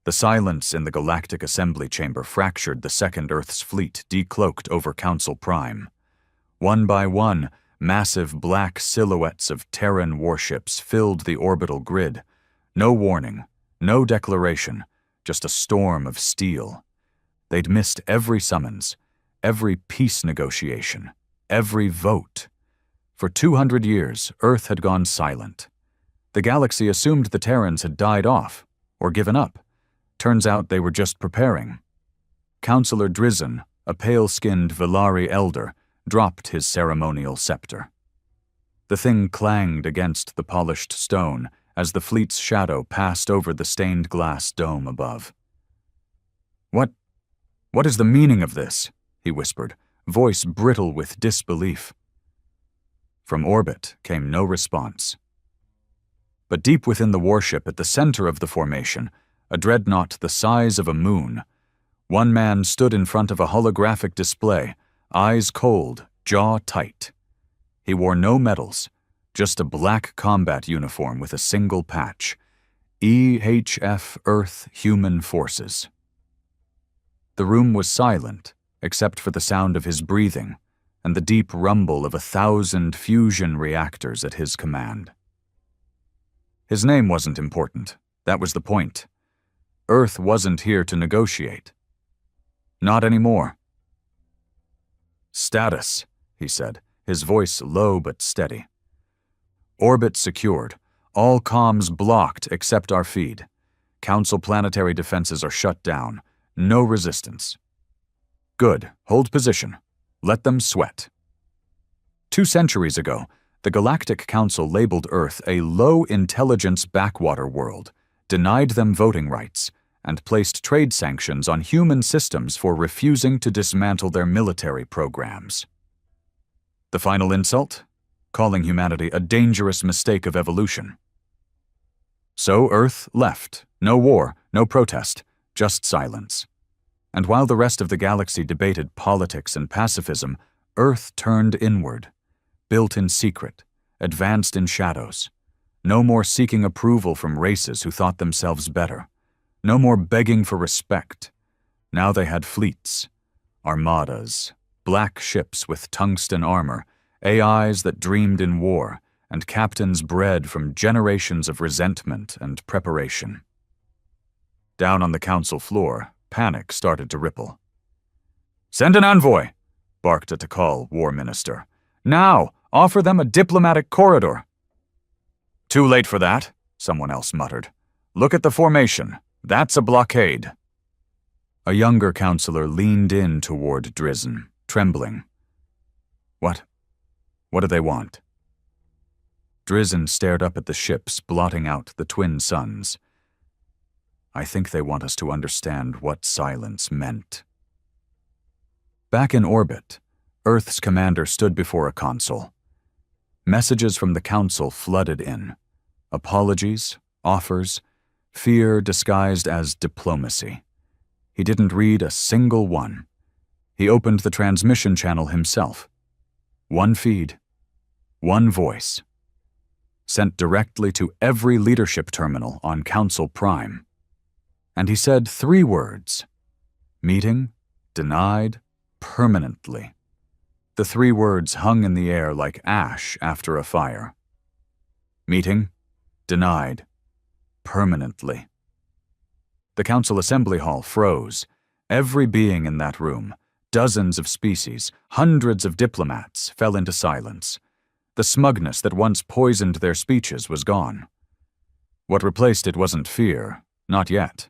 The silence in the galactic assembly chamber fractured the second Earth's fleet decloaked over Council Prime. One by one, massive black silhouettes of Terran warships filled the orbital grid. No warning, no declaration, just a storm of steel. They'd missed every summons, every peace negotiation, every vote. For 200 years, Earth had gone silent. The galaxy assumed the Terrans had died off, or given up. Turns out they were just preparing. Councillor Drizzen, a pale-skinned Velari elder, dropped his ceremonial scepter. The thing clanged against the polished stone as the fleet's shadow passed over the stained glass dome above. What is the meaning of this?" he whispered, voice brittle with disbelief. From orbit came no response. But deep within the warship at the center of the formation, a dreadnought the size of a moon, one man stood in front of a holographic display, eyes cold, jaw tight. He wore no medals, just a black combat uniform with a single patch. HF Earth Human Forces. The room was silent, except for the sound of his breathing and the deep rumble of 1,000 fusion reactors at his command. His name wasn't important. That was the point. Earth wasn't here to negotiate. Not anymore. "Status," he said, his voice low but steady. "Orbit secured. All comms blocked except our feed. Council planetary defenses are shut down. No resistance." "Good. Hold position. Let them sweat." 2 centuries ago, the Galactic Council labeled Earth a low-intelligence backwater world, denied them voting rights, and placed trade sanctions on human systems for refusing to dismantle their military programs. The final insult? Calling humanity a dangerous mistake of evolution. So Earth left. No war, no protest, just silence. And while the rest of the galaxy debated politics and pacifism, Earth turned inward, built in secret, advanced in shadows. No more seeking approval from races who thought themselves better. No more begging for respect. Now they had fleets, armadas, black ships with tungsten armor, AIs that dreamed in war, and captains bred from generations of resentment and preparation. Down on the council floor, panic started to ripple. "Send an envoy," barked a Tikal war minister. "Now, offer them a diplomatic corridor." "Too late for that," someone else muttered. "Look at the formation. That's a blockade." A younger counselor leaned in toward Drizzen, trembling. What do they want?" Drizzen stared up at the ships, blotting out the twin suns. "I think they want us to understand what silence meant." Back in orbit, Earth's commander stood before a console. Messages from the council flooded in. Apologies, offers, fear disguised as diplomacy. He didn't read a single one. He opened the transmission channel himself. One feed, one voice, sent directly to every leadership terminal on Council Prime. And he said 3 words: meeting, denied, permanently. The 3 words hung in the air like ash after a fire. Meeting, denied, permanently. The council assembly hall froze. Every being in that room, dozens of species, hundreds of diplomats, fell into silence. The smugness that once poisoned their speeches was gone. What replaced it wasn't fear, not yet.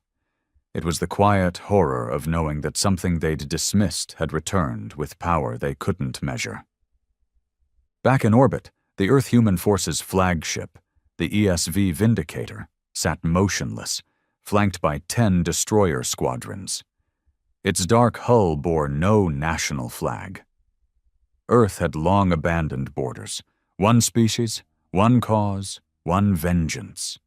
It was the quiet horror of knowing that something they'd dismissed had returned with power they couldn't measure. Back in orbit, the Earth Human Forces flagship, the ESV Vindicator, sat motionless, flanked by 10 destroyer squadrons. Its dark hull bore no national flag. Earth had long abandoned borders. One species, one cause, one vengeance.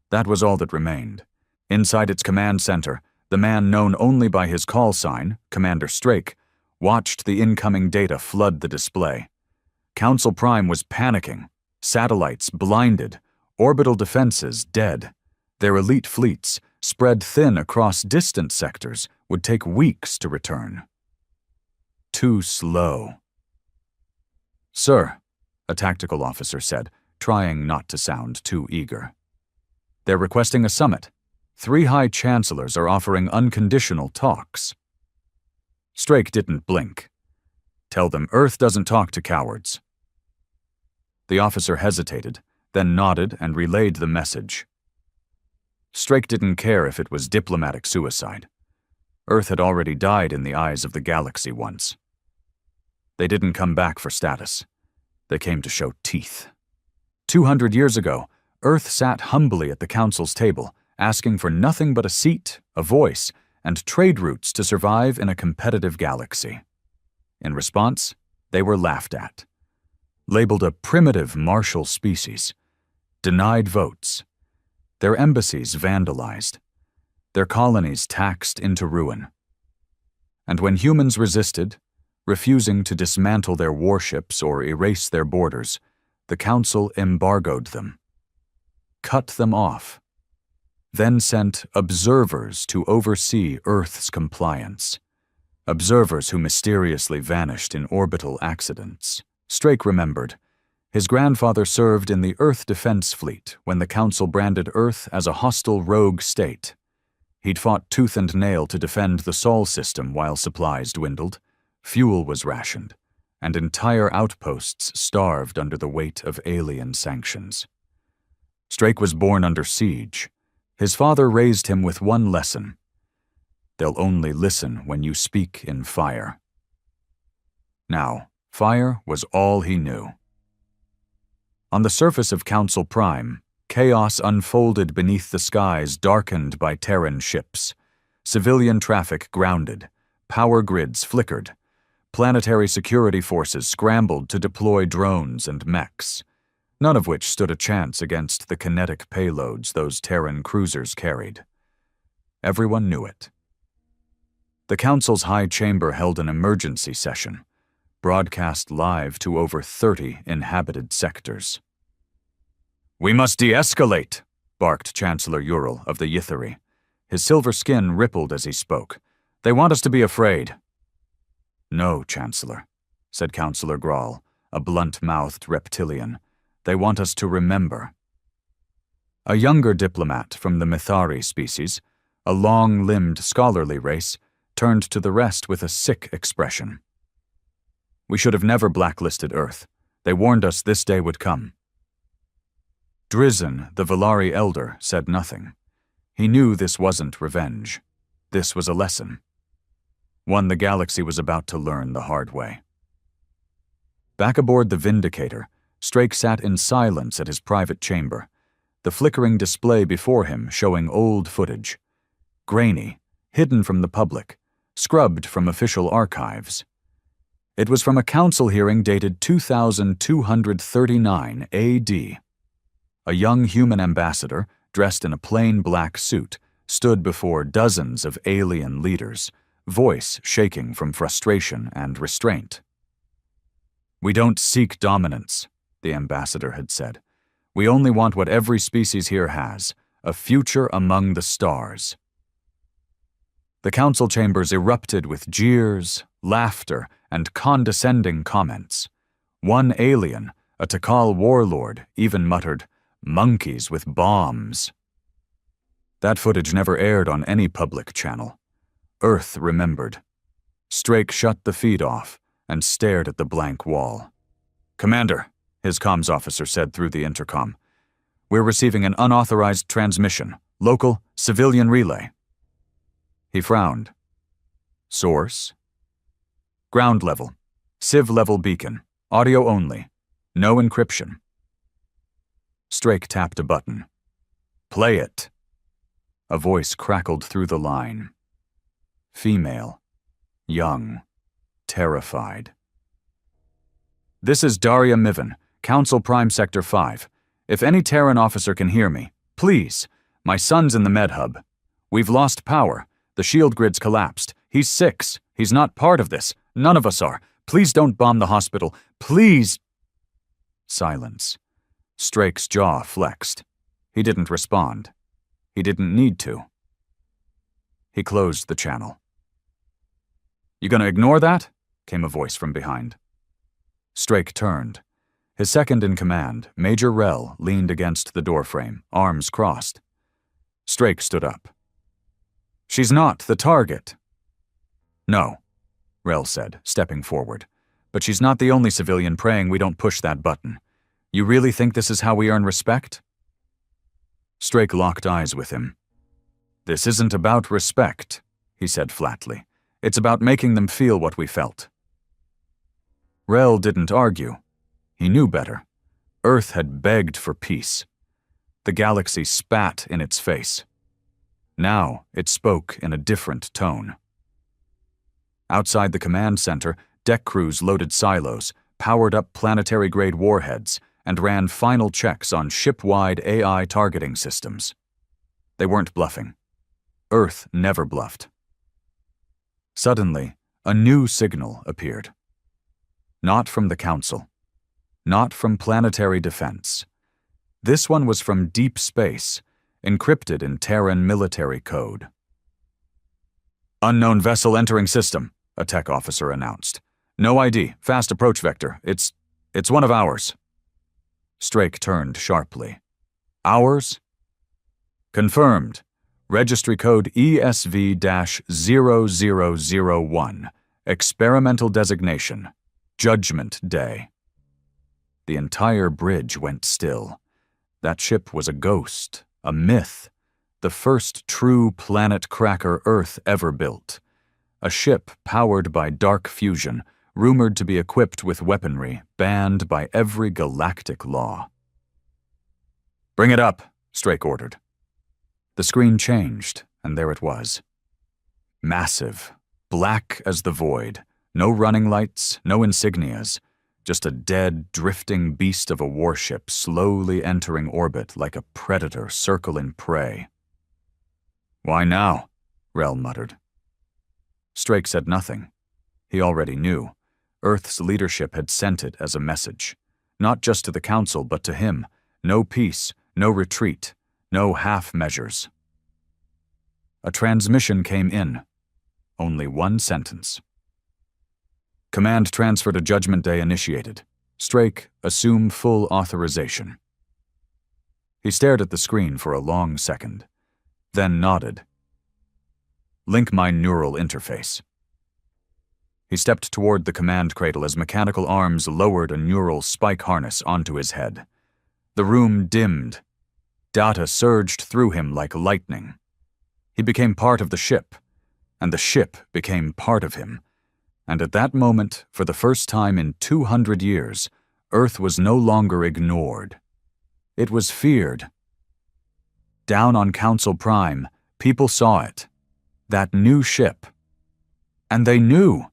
That was all that remained. Inside its command center, the man known only by his call sign, Commander Strake, watched the incoming data flood the display. Council Prime was panicking, satellites blinded, orbital defenses dead, their elite fleets, spread thin across distant sectors, would take weeks to return. Too slow. "Sir," a tactical officer said, trying not to sound too eager. "They're requesting a summit. 3 high chancellors are offering unconditional talks." Strake didn't blink. "Tell them Earth doesn't talk to cowards." The officer hesitated, then nodded and relayed the message. Strake didn't care if it was diplomatic suicide. Earth had already died in the eyes of the galaxy once. They didn't come back for status. They came to show teeth. 200 years ago, Earth sat humbly at the Council's table, asking for nothing but a seat, a voice, and trade routes to survive in a competitive galaxy. In response, they were laughed at. Labeled a primitive martial species. Denied votes. Their embassies vandalized. Their colonies taxed into ruin. And when humans resisted, refusing to dismantle their warships or erase their borders, the Council embargoed them. Cut them off. Then sent observers to oversee Earth's compliance. Observers who mysteriously vanished in orbital accidents. Strake remembered. His grandfather served in the Earth Defense Fleet when the Council branded Earth as a hostile rogue state. He'd fought tooth and nail to defend the Sol system while supplies dwindled. Fuel was rationed, and entire outposts starved under the weight of alien sanctions. Strake was born under siege. His father raised him with one lesson. They'll only listen when you speak in fire. Now, fire was all he knew. On the surface of Council Prime, chaos unfolded beneath the skies darkened by Terran ships. Civilian traffic grounded. Power grids flickered. Planetary security forces scrambled to deploy drones and mechs, none of which stood a chance against the kinetic payloads those Terran cruisers carried. Everyone knew it. The Council's High Chamber held an emergency session, broadcast live to over 30 inhabited sectors. "We must de-escalate," barked Chancellor Ural of the Ytheri. His silver skin rippled as he spoke. "They want us to be afraid." "No, Chancellor," said Councillor Grawl, a blunt-mouthed reptilian. "They want us to remember." A younger diplomat from the Mithari species, a long-limbed scholarly race, turned to the rest with a sick expression. "We should have never blacklisted Earth. They warned us this day would come." Drizzen, the Valari elder, said nothing. He knew this wasn't revenge. This was a lesson. One the galaxy was about to learn the hard way. Back aboard the Vindicator, Strake sat in silence at his private chamber, the flickering display before him showing old footage. Grainy, hidden from the public, scrubbed from official archives. It was from a council hearing dated 2239 AD. A young human ambassador, dressed in a plain black suit, stood before dozens of alien leaders, voice shaking from frustration and restraint. "We don't seek dominance," the ambassador had said. "We only want what every species here has, a future among the stars." The council chambers erupted with jeers, laughter, and condescending comments. One alien, a Takal warlord, even muttered, "Monkeys with bombs." That footage never aired on any public channel. Earth remembered. Strake shut the feed off and stared at the blank wall. "Commander," his comms officer said through the intercom, "we're receiving an unauthorized transmission. Local, civilian relay." He frowned. "Source?" "Ground level. Civ-level beacon. Audio only. No encryption." Strake tapped a button. "Play it." A voice crackled through the line. Female. Young. Terrified. "This is Daria Mivan, Council Prime Sector 5. If any Terran officer can hear me, please. My son's in the med hub. We've lost power. The shield grid's collapsed. He's 6. He's not part of this. None of us are. Please don't bomb the hospital. Please." Silence. Strake's jaw flexed. He didn't respond. He didn't need to. He closed the channel. "You gonna ignore that?" came a voice from behind. Strake turned. His second-in-command, Major Rell, leaned against the doorframe, arms crossed. Strake stood up. "She's not the target." "No," Rell said, stepping forward. "But she's not the only civilian praying we don't push that button. You really think this is how we earn respect?" Strake locked eyes with him. "This isn't about respect," he said flatly. "It's about making them feel what we felt." Rell didn't argue. He knew better. Earth had begged for peace. The galaxy spat in its face. Now it spoke in a different tone. Outside the command center, deck crews loaded silos, powered up planetary-grade warheads, and ran final checks on ship-wide AI targeting systems. They weren't bluffing. Earth never bluffed. Suddenly, a new signal appeared. Not from the Council. Not from planetary defense. This one was from deep space, encrypted in Terran military code. "Unknown vessel entering system," a tech officer announced. "No ID, fast approach vector. It's one of ours." Strake turned sharply. "Ours?" "Confirmed. Registry code ESV-0001. Experimental designation. Judgment Day." The entire bridge went still. That ship was a ghost, a myth, the first true planet cracker Earth ever built. A ship powered by dark fusion, rumored to be equipped with weaponry banned by every galactic law. "Bring it up," Strake ordered. The screen changed, and there it was. Massive, black as the void, no running lights, no insignias, just a dead, drifting beast of a warship slowly entering orbit like a predator circling prey. "Why now?" Rell muttered. Strake said nothing. He already knew. Earth's leadership had sent it as a message. Not just to the Council, but to him. No peace, no retreat, no half measures. A transmission came in. Only one sentence. "Command transfer to Judgment Day initiated. Strake, assume full authorization." He stared at the screen for a long second, then nodded. "Link my neural interface." He stepped toward the command cradle as mechanical arms lowered a neural spike harness onto his head. The room dimmed. Data surged through him like lightning. He became part of the ship, and the ship became part of him. And at that moment, for the first time in 200 years, Earth was no longer ignored. It was feared. Down on Council Prime, people saw it. That new ship. And they knew.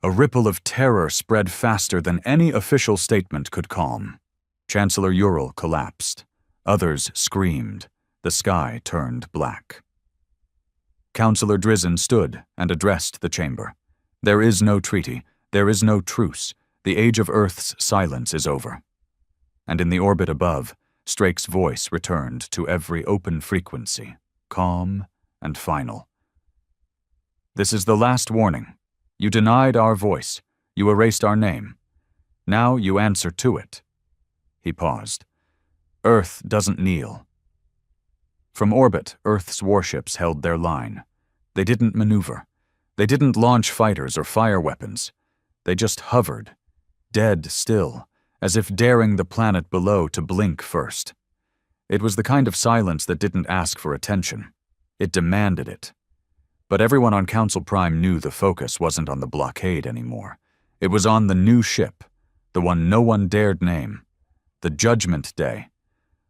A ripple of terror spread faster than any official statement could calm. Chancellor Ural collapsed. Others screamed. The sky turned black. Councillor Drizzen stood and addressed the chamber. "There is no treaty. There is no truce. The age of Earth's silence is over." And in the orbit above, Strake's voice returned to every open frequency, calm and final. "This is the last warning. You denied our voice. You erased our name. Now you answer to it." He paused. "Earth doesn't kneel." From orbit, Earth's warships held their line. They didn't maneuver. They didn't launch fighters or fire weapons. They just hovered, dead still, as if daring the planet below to blink first. It was the kind of silence that didn't ask for attention. It demanded it. But everyone on Council Prime knew the focus wasn't on the blockade anymore. It was on the new ship, the one no one dared name, the Judgment Day.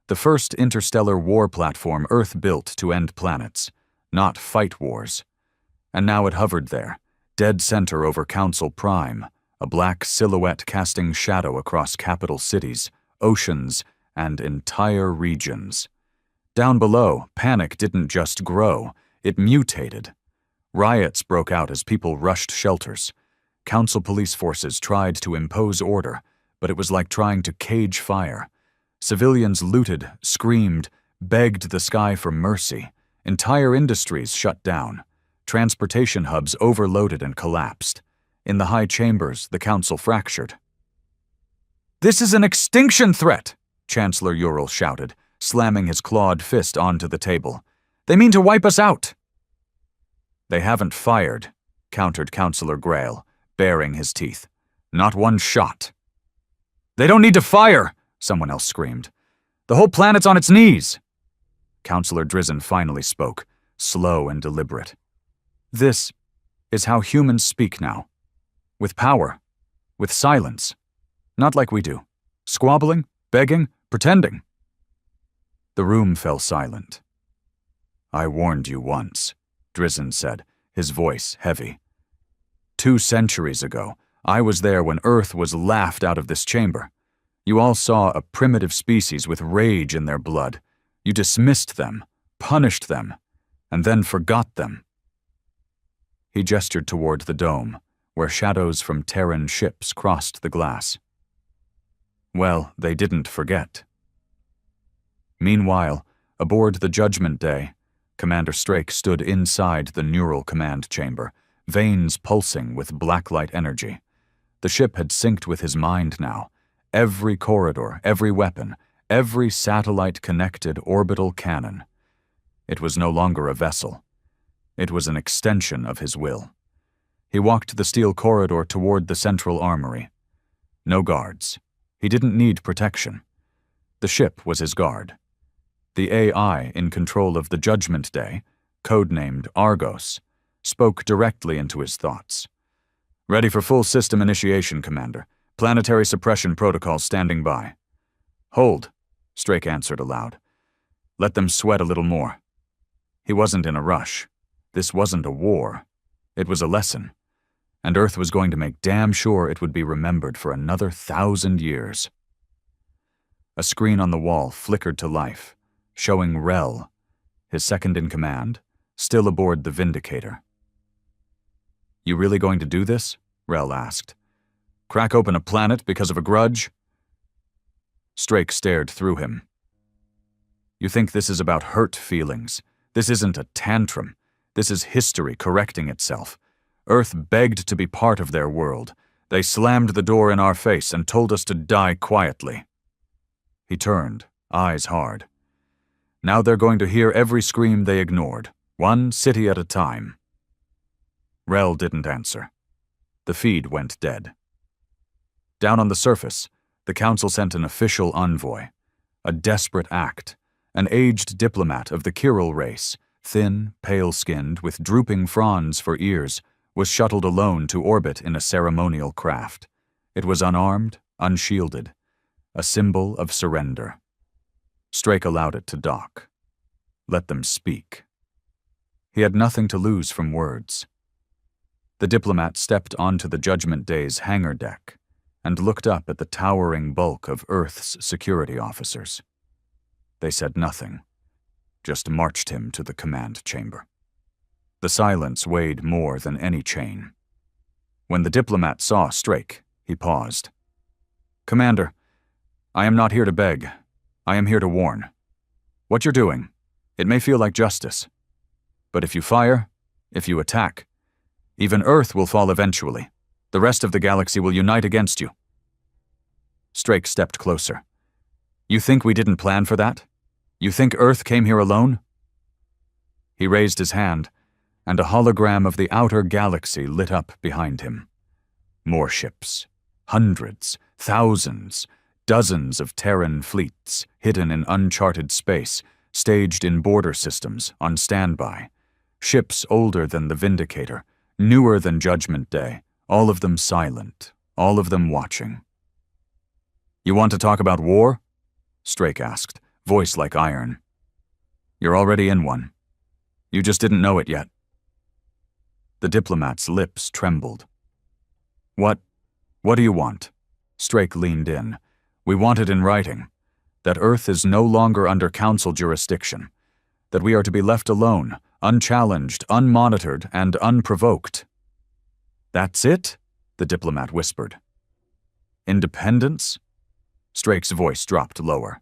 The first interstellar war platform Earth built to end planets, not fight wars. And now it hovered there, dead center over Council Prime, a black silhouette casting shadow across capital cities, oceans, and entire regions. Down below, panic didn't just grow, it mutated. Riots broke out as people rushed shelters. Council police forces tried to impose order, but it was like trying to cage fire. Civilians looted, screamed, begged the sky for mercy, Entire industries shut down. Transportation hubs overloaded and collapsed. In the high chambers, the council fractured. "This is an extinction threat!" Chancellor Ural shouted, slamming his clawed fist onto the table. "They mean to wipe us out!" "They haven't fired," countered Councillor Grail, baring his teeth. "Not one shot." "They don't need to fire!" someone else screamed. "The whole planet's on its knees!" Councillor Drizzen finally spoke, slow and deliberate. "This is how humans speak now. With power. With silence. Not like we do. Squabbling, begging, pretending." The room fell silent. "I warned you once," Drizzen said, his voice heavy. 2 centuries ago, I was there when Earth was laughed out of this chamber. You all saw a primitive species with rage in their blood. You dismissed them, punished them, and then forgot them. He gestured toward the dome, where shadows from Terran ships crossed the glass. Well, they didn't forget. Meanwhile, aboard the Judgment Day, Commander Strake stood inside the neural command chamber, veins pulsing with blacklight energy. The ship had synced with his mind now. Every corridor, every weapon, every satellite-connected orbital cannon. It was no longer a vessel. It was an extension of his will. He walked the steel corridor toward the central armory. No guards. He didn't need protection. The ship was his guard. The AI in control of the Judgment Day, codenamed Argos, spoke directly into his thoughts. "Ready for full system initiation, Commander. Planetary suppression protocol standing by." "Hold," Strake answered aloud. "Let them sweat a little more." He wasn't in a rush. This wasn't a war. It was a lesson. And Earth was going to make damn sure it would be remembered for another 1,000 years. A screen on the wall flickered to life, showing Rel, his second-in-command, still aboard the Vindicator. "You really going to do this?" Rel asked. "Crack open a planet because of a grudge?" Strake stared through him. "You think this is about hurt feelings? This isn't a tantrum. This is history correcting itself. Earth begged to be part of their world. They slammed the door in our face and told us to die quietly." He turned, eyes hard. "Now they're going to hear every scream they ignored, one city at a time." Rel didn't answer. The feed went dead. Down on the surface, the Council sent an official envoy. A desperate act. An aged diplomat of the Kyril race, thin, pale-skinned, with drooping fronds for ears, was shuttled alone to orbit in a ceremonial craft. It was unarmed, unshielded. A symbol of surrender. Strake allowed it to dock. Let them speak. He had nothing to lose from words. The diplomat stepped onto the Judgment Day's hangar deck and looked up at the towering bulk of Earth's security officers. They said nothing, just marched him to the command chamber. The silence weighed more than any chain. When the diplomat saw Strake, he paused. "Commander, I am not here to beg. I am here to warn. What you're doing, it may feel like justice. But if you fire, if you attack, even Earth will fall eventually. The rest of the galaxy will unite against you." Strake stepped closer. "You think we didn't plan for that? You think Earth came here alone?" He raised his hand, and a hologram of the outer galaxy lit up behind him. More ships. Hundreds, thousands, dozens of Terran fleets hidden in uncharted space, staged in border systems, on standby. Ships older than the Vindicator, newer than Judgment Day, all of them silent, all of them watching. "You want to talk about war?" Strake asked, voice like iron. "You're already in one. You just didn't know it yet." The diplomat's lips trembled. What do you want?" Strake leaned in. "We want it in writing. That Earth is no longer under Council jurisdiction. That we are to be left alone, unchallenged, unmonitored, and unprovoked." "That's it?" the diplomat whispered. "Independence?" Strake's voice dropped lower.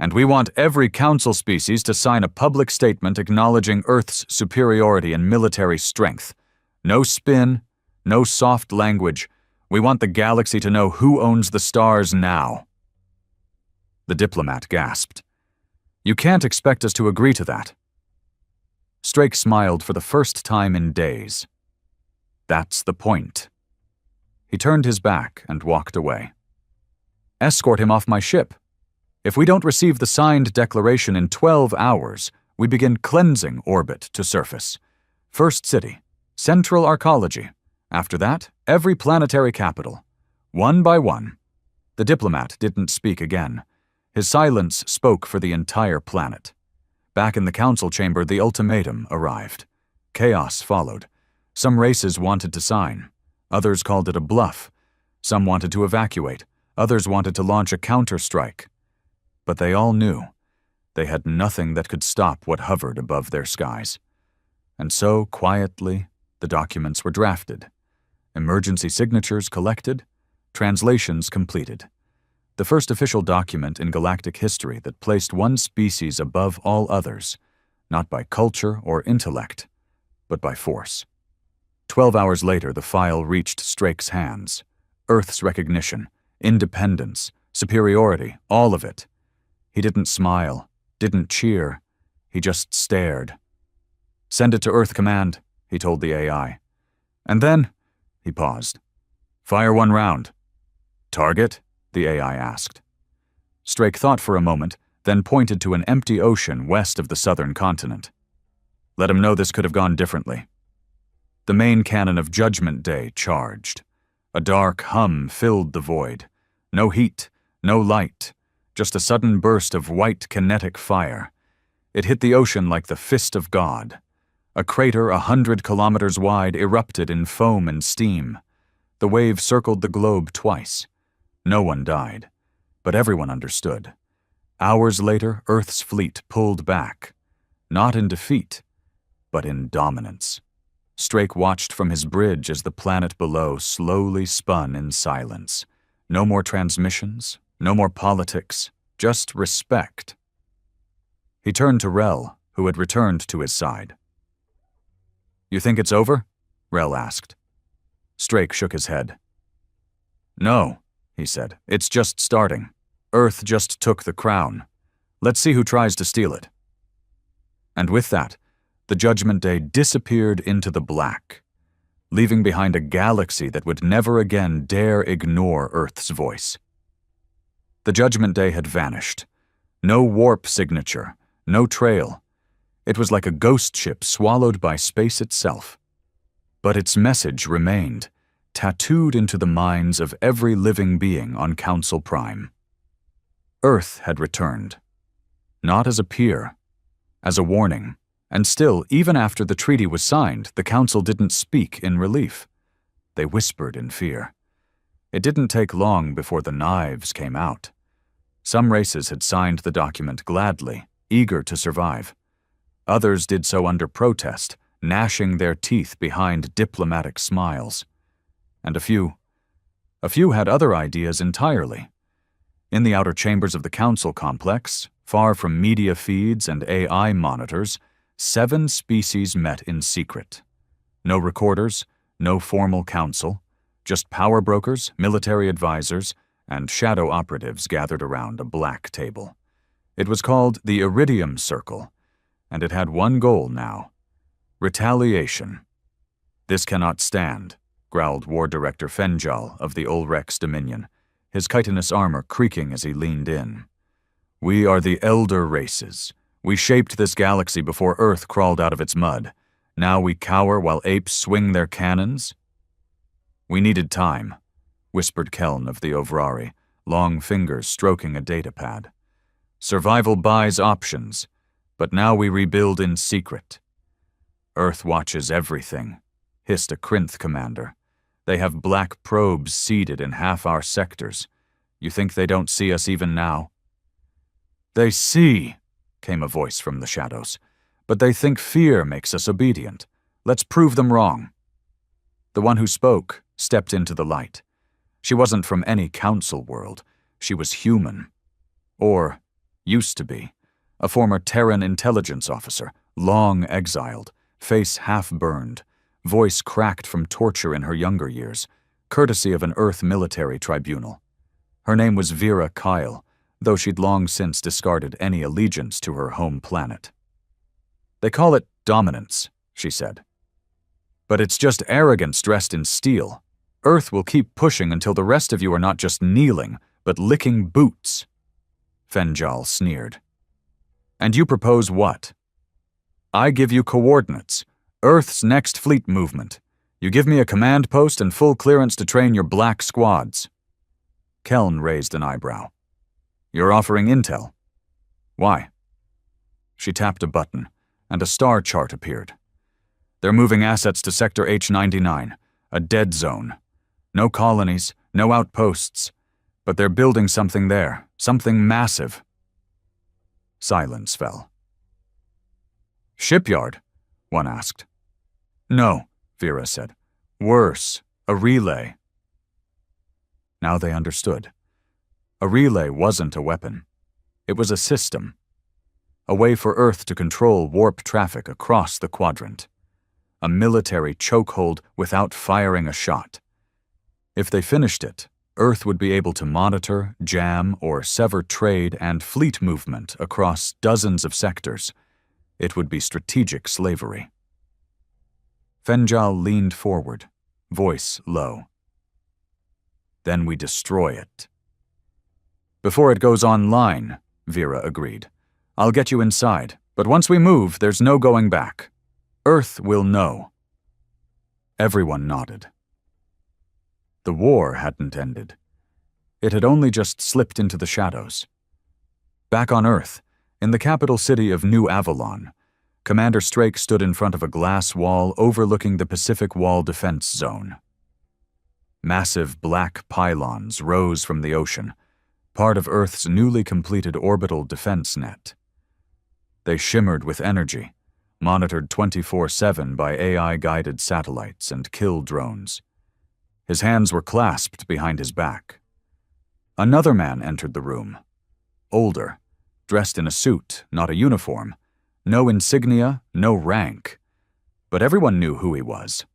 And we want every council species to sign a public statement acknowledging Earth's superiority in military strength. No spin, no soft language. We want the galaxy to know who owns the stars now." The diplomat gasped. "You can't expect us to agree to that." Strake smiled for the first time in days. "That's the point." He turned his back and walked away. "Escort him off my ship. If we don't receive the signed declaration in 12 hours, we begin cleansing orbit to surface. First city, central arcology. After that, every planetary capital. One by one." The diplomat didn't speak again. His silence spoke for the entire planet. Back in the council chamber, the ultimatum arrived. Chaos followed. Some races wanted to sign. Others called it a bluff. Some wanted to evacuate. Others wanted to launch a counter-strike. But they all knew they had nothing that could stop what hovered above their skies. And so, quietly, the documents were drafted. Emergency signatures collected, translations completed. The first official document in galactic history that placed one species above all others, not by culture or intellect, but by force. 12 hours later, the file reached Strake's hands. Earth's recognition, independence, superiority, all of it. He didn't smile, didn't cheer. He just stared. "Send it to Earth Command," he told the AI. "And then," he paused, "fire one round." "Target?" the AI asked. Strake thought for a moment, then pointed to an empty ocean west of the southern continent. "Let him know this could have gone differently." The main cannon of Judgment Day charged. A dark hum filled the void. No heat, no light, just a sudden burst of white kinetic fire. It hit the ocean like the fist of God. A crater 100 kilometers wide erupted in foam and steam. The wave circled the globe twice. No one died, but everyone understood. Hours later, Earth's fleet pulled back, not in defeat, but in dominance. Strake watched from his bridge as the planet below slowly spun in silence. No more transmissions, no more politics, just respect. He turned to Rel, who had returned to his side. "You think it's over?" Rel asked. Strake shook his head. "No," he said, "it's just starting. Earth just took the crown. Let's see who tries to steal it." And with that, the Judgment Day disappeared into the black, leaving behind a galaxy that would never again dare ignore Earth's voice. The Judgment Day had vanished. No warp signature, no trail. It was like a ghost ship swallowed by space itself. But its message remained, tattooed into the minds of every living being on Council Prime. Earth had returned. Not as a peer, as a warning. And still, even after the treaty was signed, the Council didn't speak in relief. They whispered in fear. It didn't take long before the knives came out. Some races had signed the document gladly, eager to survive. Others did so under protest, gnashing their teeth behind diplomatic smiles. And a few had other ideas entirely. In the outer chambers of the Council complex, far from media feeds and AI monitors, 7 species met in secret. No recorders, no formal council, just power brokers, military advisors, and shadow operatives gathered around a black table. It was called the Iridium Circle, and it had one goal now: retaliation. "This cannot stand," growled War Director Fenjal of the Ulrex Dominion, his chitinous armor creaking as he leaned in. "We are the elder races. We shaped this galaxy before Earth crawled out of its mud. Now we cower while apes swing their cannons?" "We needed time," whispered Keln of the Ovrari, long fingers stroking a datapad. "Survival buys options, but now we rebuild in secret." "Earth watches everything," hissed a Krinth commander. "They have black probes seeded in half our sectors. You think they don't see us even now?" "They see," came a voice from the shadows, "but they think fear makes us obedient. Let's prove them wrong." The one who spoke stepped into the light. She wasn't from any council world. She was human. Or Used to be. A former Terran intelligence officer, long exiled, face half-burned, voice cracked from torture in her younger years, courtesy of an Earth military tribunal. Her name was Vera Kyle, though she'd long since discarded any allegiance to her home planet. They call it dominance, she said. But it's just arrogance dressed in steel. Earth will keep pushing until the rest of you are not just kneeling, but licking boots. Fenjal sneered. And you propose what? I give you coordinates, Earth's next fleet movement. You give me a command post and full clearance to train your black squads. Keln raised an eyebrow. You're offering intel. Why? She tapped a button, and a star chart appeared. They're moving assets to Sector H99, a dead zone. No colonies, no outposts, but they're building something there, something massive. Silence fell. Shipyard? One asked. No, Vera said. Worse, a relay. Now they understood. A relay wasn't a weapon. It was a system. A way for Earth to control warp traffic across the quadrant. A military chokehold without firing a shot. If they finished it, Earth would be able to monitor, jam, or sever trade and fleet movement across dozens of sectors. It would be strategic slavery. Fenjal leaned forward, voice low. Then we destroy it. Before it goes online, Vera agreed. I'll get you inside, but once we move, there's no going back. Earth will know. Everyone nodded. The war hadn't ended. It had only just slipped into the shadows. Back on Earth, in the capital city of New Avalon, Commander Strake stood in front of a glass wall overlooking the Pacific Wall Defense Zone. Massive black pylons rose from the ocean, part of Earth's newly completed orbital defense net. They shimmered with energy, monitored 24/7 by AI-guided satellites and kill drones. His hands were clasped behind his back. Another man entered the room. Older, dressed in a suit, not a uniform. No insignia, no rank. But everyone knew who he was.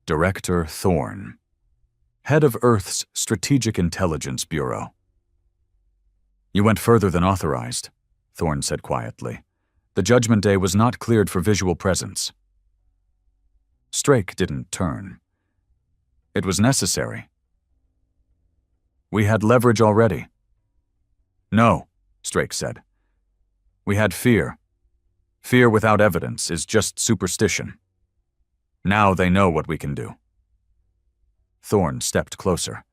Director Thorne, head of Earth's Strategic Intelligence Bureau. You went further than authorized, Thorne said quietly. The Judgment Day was not cleared for visual presence. Strake didn't turn. It was necessary. We had leverage already. No, Strake said. We had fear. Fear without evidence is just superstition. Now they know what we can do. Thorne stepped closer.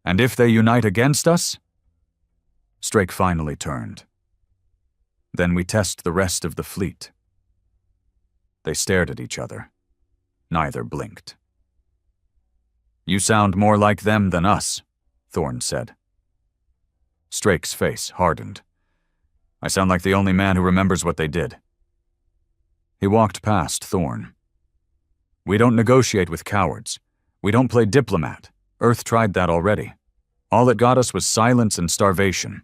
And if they unite against us? Strake finally turned. Then we test the rest of the fleet. They stared at each other. Neither blinked. You sound more like them than us, Thorne said. Strake's face hardened. I sound like the only man who remembers what they did. He walked past Thorne. We don't negotiate with cowards. We don't play diplomat. Earth tried that already. All it got us was silence and starvation.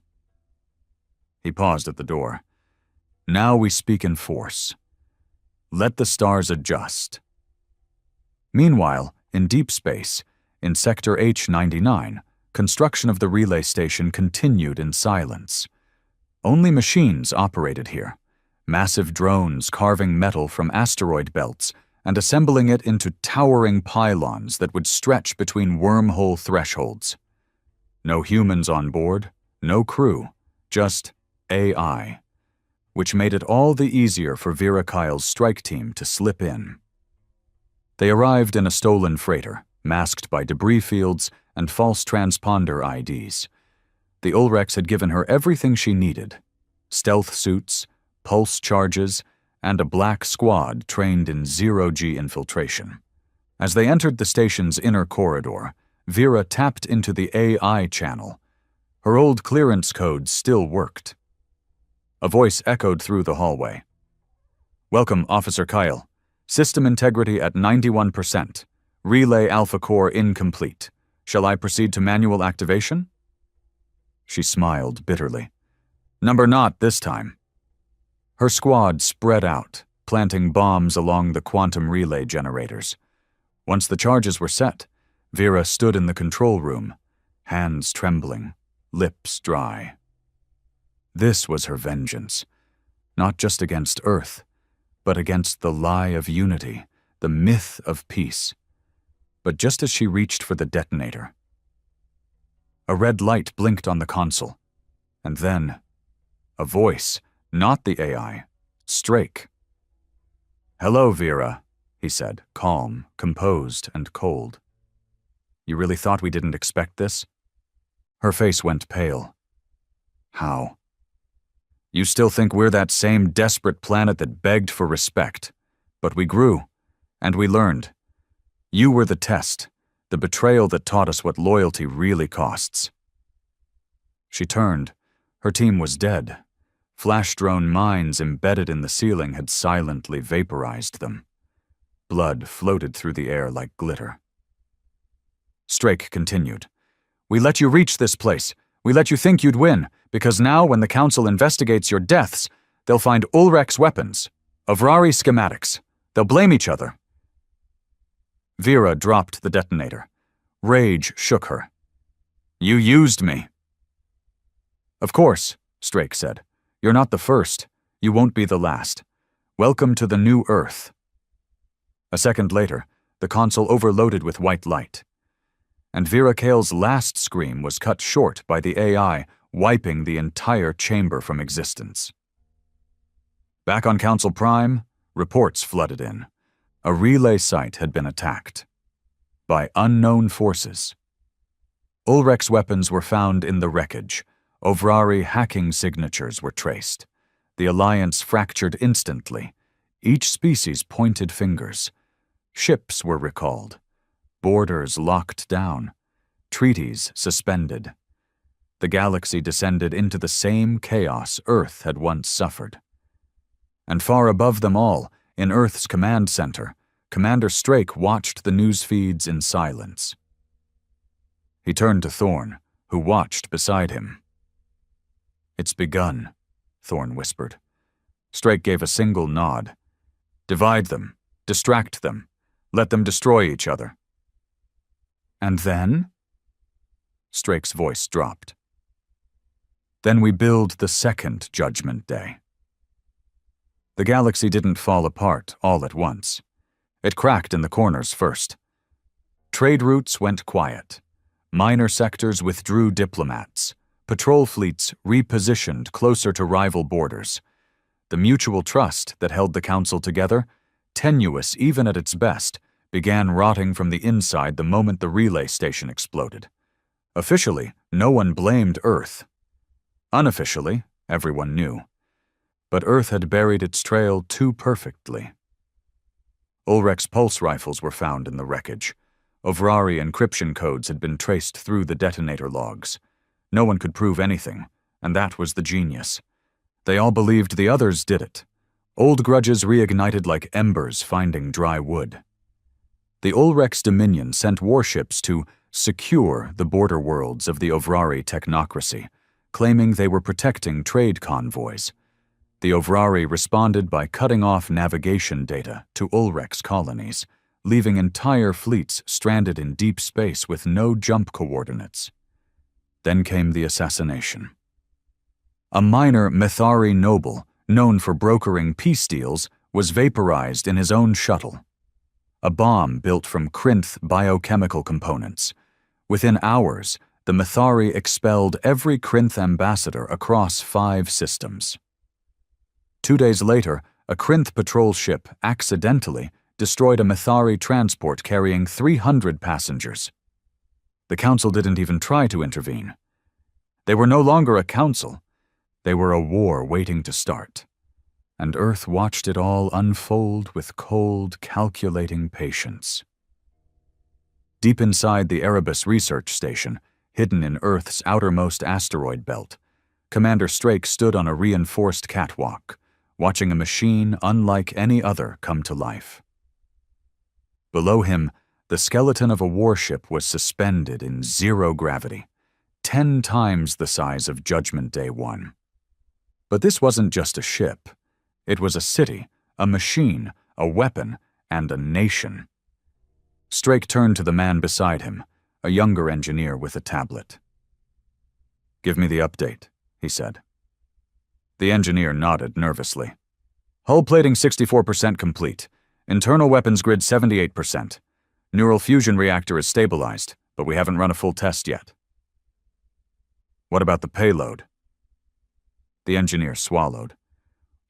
He paused at the door. Now we speak in force. Let the stars adjust. Meanwhile, in deep space, in Sector H99, construction of the relay station continued in silence. Only machines operated here. Massive drones carving metal from asteroid belts and assembling it into towering pylons that would stretch between wormhole thresholds. No humans on board, no crew, just AI, which made it all the easier for Vera Kyle's strike team to slip in. They arrived in a stolen freighter, masked by debris fields and false transponder IDs. The Ulrex had given her everything she needed: stealth suits, pulse charges, and a black squad trained in zero-G infiltration. As they entered the station's inner corridor, Vera tapped into the AI channel. Her old clearance code still worked. A voice echoed through the hallway. Welcome, Officer Kyle. System integrity at 91%. Relay Alpha Core incomplete. Shall I proceed to manual activation? She smiled bitterly. Number not this time. Her squad spread out, planting bombs along the quantum relay generators. Once the charges were set, Vera stood in the control room, hands trembling, lips dry. This was her vengeance, not just against Earth, but against the lie of unity, the myth of peace. But just as she reached for the detonator, a red light blinked on the console, and then a voice, not the AI, Strake. "Hello, Vera," he said, calm, composed, and cold. "You really thought we didn't expect this?" Her face went pale. "How?" "You still think we're that same desperate planet that begged for respect. But we grew, and we learned. You were the test, the betrayal that taught us what loyalty really costs." She turned. Her team was dead. Flash drone mines embedded in the ceiling had silently vaporized them. Blood floated through the air like glitter. Strake continued. "We let you reach this place. We let you think you'd win, because now when the Council investigates your deaths, they'll find Ulrek's weapons, Ovrari schematics. They'll blame each other." Vera dropped the detonator. Rage shook her. "You used me." "Of course," Strake said. "You're not the first. You won't be the last. Welcome to the new Earth." A second later, the console overloaded with white light. And Vera Kale's last scream was cut short by the AI wiping the entire chamber from existence. Back on Council Prime, reports flooded in. A relay site had been attacked by unknown forces. Ulrek's weapons were found in the wreckage. Ovrari hacking signatures were traced. The Alliance fractured instantly. Each species pointed fingers. Ships were recalled. Borders locked down. Treaties suspended. The galaxy descended into the same chaos Earth had once suffered. And far above them all, in Earth's command center, Commander Strake watched the news feeds in silence. He turned to Thorn, who watched beside him. "It's begun," Thorn whispered. Strake gave a single nod. "Divide them. Distract them. Let them destroy each other." "And then?" Strake's voice dropped. "Then we build the second Judgment Day." The galaxy didn't fall apart all at once. It cracked in the corners first. Trade routes went quiet. Minor sectors withdrew diplomats. Patrol fleets repositioned closer to rival borders. The mutual trust that held the Council together, tenuous even at its best, began rotting from the inside the moment the relay station exploded. Officially, no one blamed Earth. Unofficially, everyone knew. But Earth had buried its trail too perfectly. Ulrek's pulse rifles were found in the wreckage. Ovrari encryption codes had been traced through the detonator logs. No one could prove anything, and that was the genius. They all believed the others did it. Old grudges reignited like embers finding dry wood. The Ulrek's Dominion sent warships to secure the border worlds of the Ovrari technocracy, claiming they were protecting trade convoys. The Ovrari responded by cutting off navigation data to Ulrek's colonies, leaving entire fleets stranded in deep space with no jump coordinates. Then came the assassination. A minor Methari noble, known for brokering peace deals, was vaporized in his own shuttle. A bomb built from Krinth biochemical components. Within hours, the Methari expelled every Krinth ambassador across 5 systems. 2 days later, a Krinth patrol ship accidentally destroyed a Methari transport carrying 300 passengers. The Council didn't even try to intervene. They were no longer a council. They were a war waiting to start. And Earth watched it all unfold with cold, calculating patience. Deep inside the Erebus research station, hidden in Earth's outermost asteroid belt, Commander Strake stood on a reinforced catwalk, watching a machine unlike any other come to life. Below him, the skeleton of a warship was suspended in zero gravity, 10 times the size of Judgment Day 1. But this wasn't just a ship. It was a city, a machine, a weapon, and a nation. Strake turned to the man beside him, a younger engineer with a tablet. "Give me the update," he said. The engineer nodded nervously. "Hull plating 64% complete. Internal weapons grid 78%. Neural fusion reactor is stabilized, but we haven't run a full test yet." "What about the payload?" The engineer swallowed.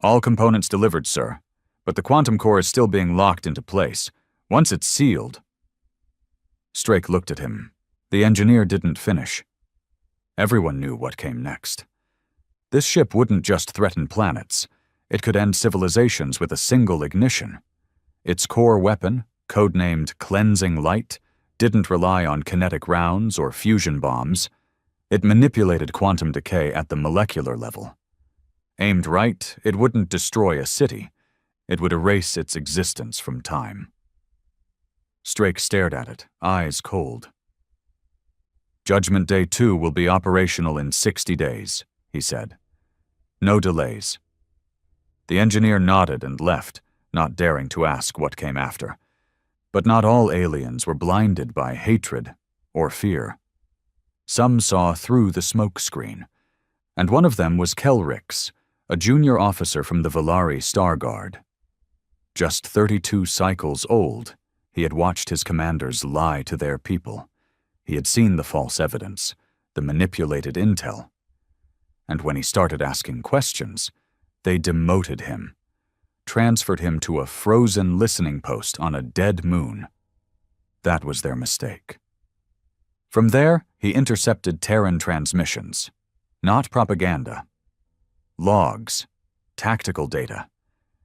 "All components delivered, sir, but the quantum core is still being locked into place. Once it's sealed—" Strake looked at him. The engineer didn't finish. Everyone knew what came next. This ship wouldn't just threaten planets. It could end civilizations with a single ignition. Its core weapon, codenamed Cleansing Light, didn't rely on kinetic rounds or fusion bombs. It manipulated quantum decay at the molecular level. Aimed right, it wouldn't destroy a city. It would erase its existence from time. Strake stared at it, eyes cold. "Judgment Day 2 will be operational in 60 days, he said. "No delays." The engineer nodded and left, not daring to ask what came after. But not all aliens were blinded by hatred or fear. Some saw through the smoke screen, and one of them was Kelrix, a junior officer from the Valari Star Guard. Just 32 cycles old, he had watched his commanders lie to their people. He had seen the false evidence, the manipulated intel. And when he started asking questions, they demoted him, transferred him to a frozen listening post on a dead moon. That was their mistake. From there, he intercepted Terran transmissions. Not propaganda. Logs, tactical data,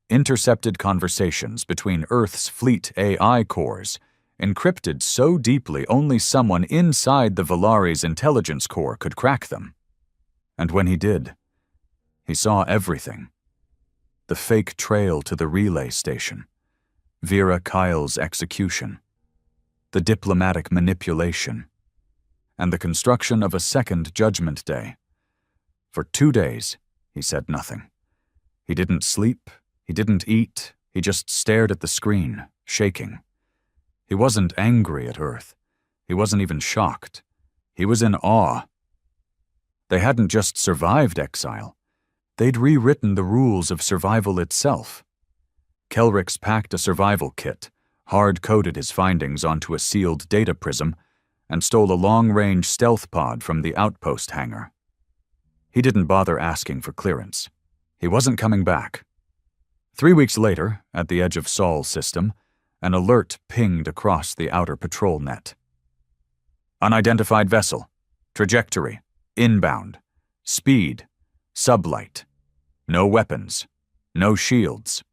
intercepted conversations between Earth's fleet AI cores, encrypted so deeply only someone inside the Valari's intelligence core could crack them. And when he did, he saw everything. The fake trail to the relay station, Vera Kyle's execution, the diplomatic manipulation, and the construction of a second Judgment Day. For 2 days, he said nothing. He didn't sleep, he didn't eat, he just stared at the screen, shaking. He wasn't angry at Earth. He wasn't even shocked. He was in awe. They hadn't just survived exile. They'd rewritten the rules of survival itself. Kelrix packed a survival kit, hard-coded his findings onto a sealed data prism, and stole a long-range stealth pod from the outpost hangar. He didn't bother asking for clearance. He wasn't coming back. 3 weeks later, at the edge of Sol system, an alert pinged across the outer patrol net. "Unidentified vessel. Trajectory. Inbound. Speed. Sublight. No weapons. No shields."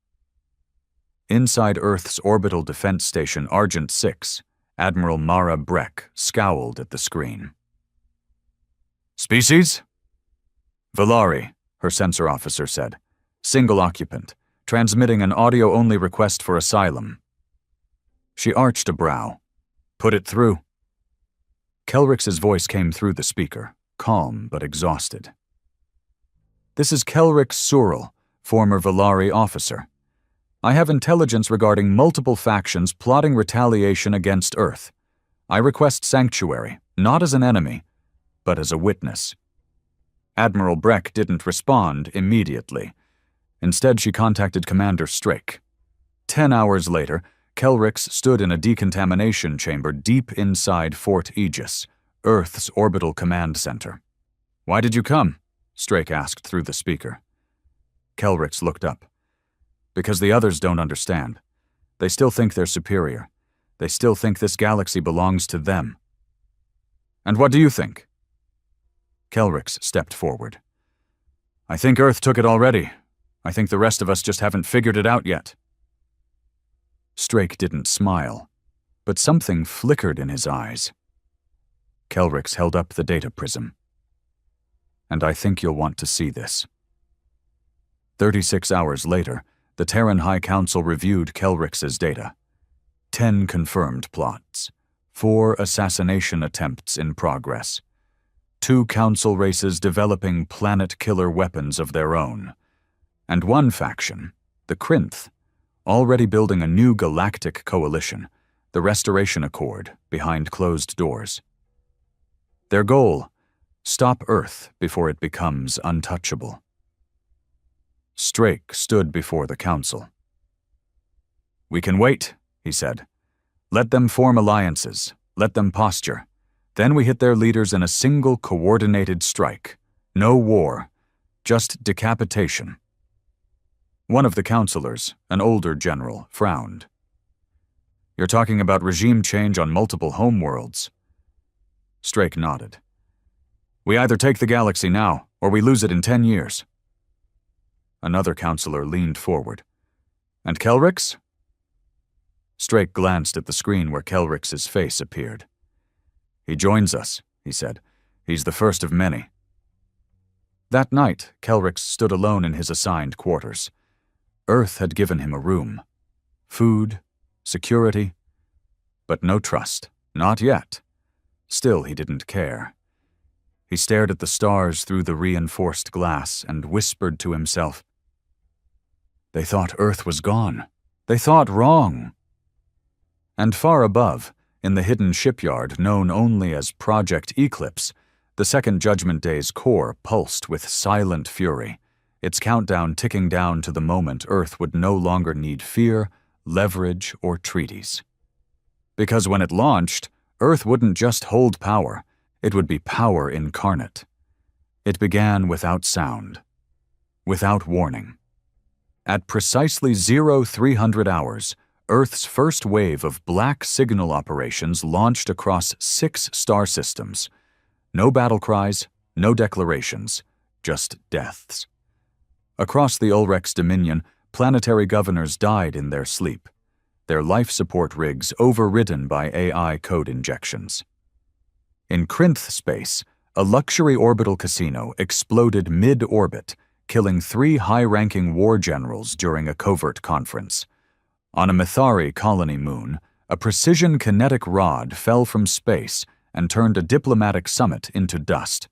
Inside Earth's orbital defense station Argent 6, Admiral Mara Breck scowled at the screen. "Species?" "Valari," her sensor officer said. "Single occupant, transmitting an audio-only request for asylum." She arched a brow. "Put it through." Kelrix's voice came through the speaker, calm but exhausted. "This is Kelrix Surel, former Valari officer. I have intelligence regarding multiple factions plotting retaliation against Earth. I request sanctuary, not as an enemy, but as a witness." Admiral Breck didn't respond immediately. Instead, she contacted Commander Strake. 10 hours later, Kelrix stood in a decontamination chamber deep inside Fort Aegis, Earth's orbital command center. "Why did you come?" Strake asked through the speaker. Kelrix looked up. "Because the others don't understand. They still think they're superior. They still think this galaxy belongs to them." "And what do you think?" Kelrix stepped forward. "I think Earth took it already. I think the rest of us just haven't figured it out yet." Strake didn't smile, but something flickered in his eyes. Kelrix held up the data prism. "And I think you'll want to see this." 36 hours later, the Terran High Council reviewed Kelrix's data. 10 confirmed plots, 4 assassination attempts in progress, 2 council races developing planet-killer weapons of their own, and one faction, the Krinth, already building a new galactic coalition, the Restoration Accord, behind closed doors. Their goal: stop Earth before it becomes untouchable. Strake stood before the council. "We can wait," he said. "Let them form alliances, let them posture. Then we hit their leaders in a single coordinated strike. No war, just decapitation." One of the councilors, an older general, frowned. "You're talking about regime change on multiple homeworlds." Strake nodded. "We either take the galaxy now, or we lose it in 10 years. Another councilor leaned forward. "And Kelrix?" Strake glanced at the screen where Kelrix's face appeared. "He joins us," he said. "He's the first of many." That night, Kelrix stood alone in his assigned quarters. Earth had given him a room. Food, security, but no trust, not yet. Still, he didn't care. He stared at the stars through the reinforced glass and whispered to himself, "They thought Earth was gone. They thought wrong." And far above, in the hidden shipyard known only as Project Eclipse, the Second Judgment Day's core pulsed with silent fury, its countdown ticking down to the moment Earth would no longer need fear, leverage, or treaties. Because when it launched, Earth wouldn't just hold power, it would be power incarnate. It began without sound, without warning. At precisely 0300 hours, Earth's first wave of black signal operations launched across 6 star systems. No battle cries, no declarations, just deaths. Across the Ulrex Dominion, planetary governors died in their sleep, their life support rigs overridden by AI code injections. In Krinth space, a luxury orbital casino exploded mid-orbit, killing 3 high-ranking war generals during a covert conference. On a Mithari colony moon, a precision kinetic rod fell from space and turned a diplomatic summit into dust.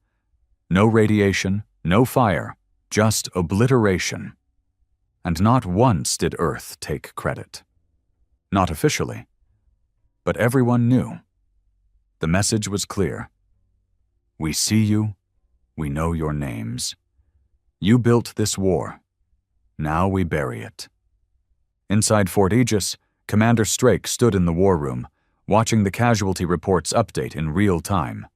No radiation, no fire, just obliteration. And not once did Earth take credit. Not officially. But everyone knew. The message was clear. We see you. We know your names. You built this war. Now we bury it. Inside Fort Aegis, Commander Strake stood in the war room, watching the casualty reports update in real time.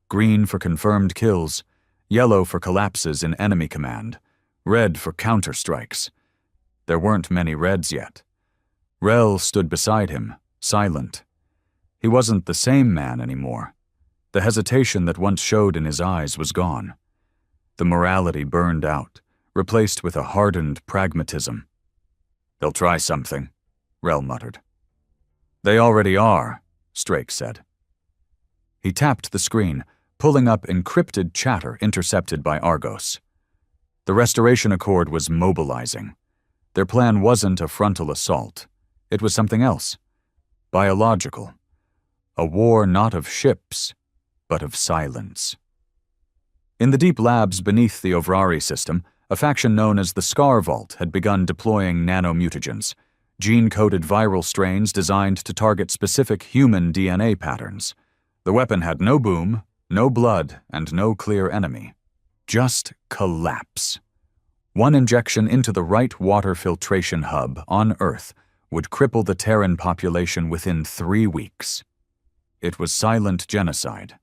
Green for confirmed kills, yellow for collapses in enemy command, red for counterstrikes. There weren't many reds yet. Rel stood beside him, silent. He wasn't the same man anymore. The hesitation that once showed in his eyes was gone. The morality burned out, replaced with a hardened pragmatism. "They'll try something," Rel muttered. "They already are," Strake said. He tapped the screen, pulling up encrypted chatter intercepted by Argos. The Restoration Accord was mobilizing. Their plan wasn't a frontal assault. It was something else. Biological. A war not of ships, but of silence. In the deep labs beneath the Ovrari system, a faction known as the Scar Vault had begun deploying nanomutagens, gene-coded viral strains designed to target specific human DNA patterns. The weapon had no boom, no blood, and no clear enemy. Just collapse. One injection into the right water filtration hub on Earth would cripple the Terran population within 3 weeks. It was silent genocide.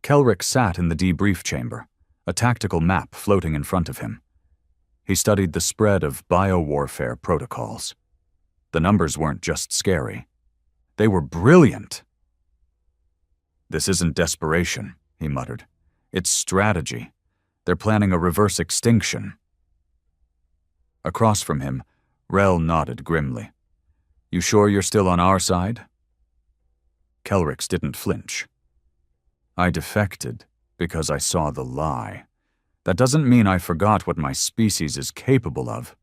Kelrix sat in the debrief chamber, a tactical map floating in front of him. He studied the spread of biowarfare protocols. The numbers weren't just scary. They were brilliant. "This isn't desperation," he muttered. "It's strategy. They're planning a reverse extinction." Across from him, Rel nodded grimly. "You sure you're still on our side?" Kelrix didn't flinch. "I defected because I saw the lie. That doesn't mean I forgot what my species is capable of."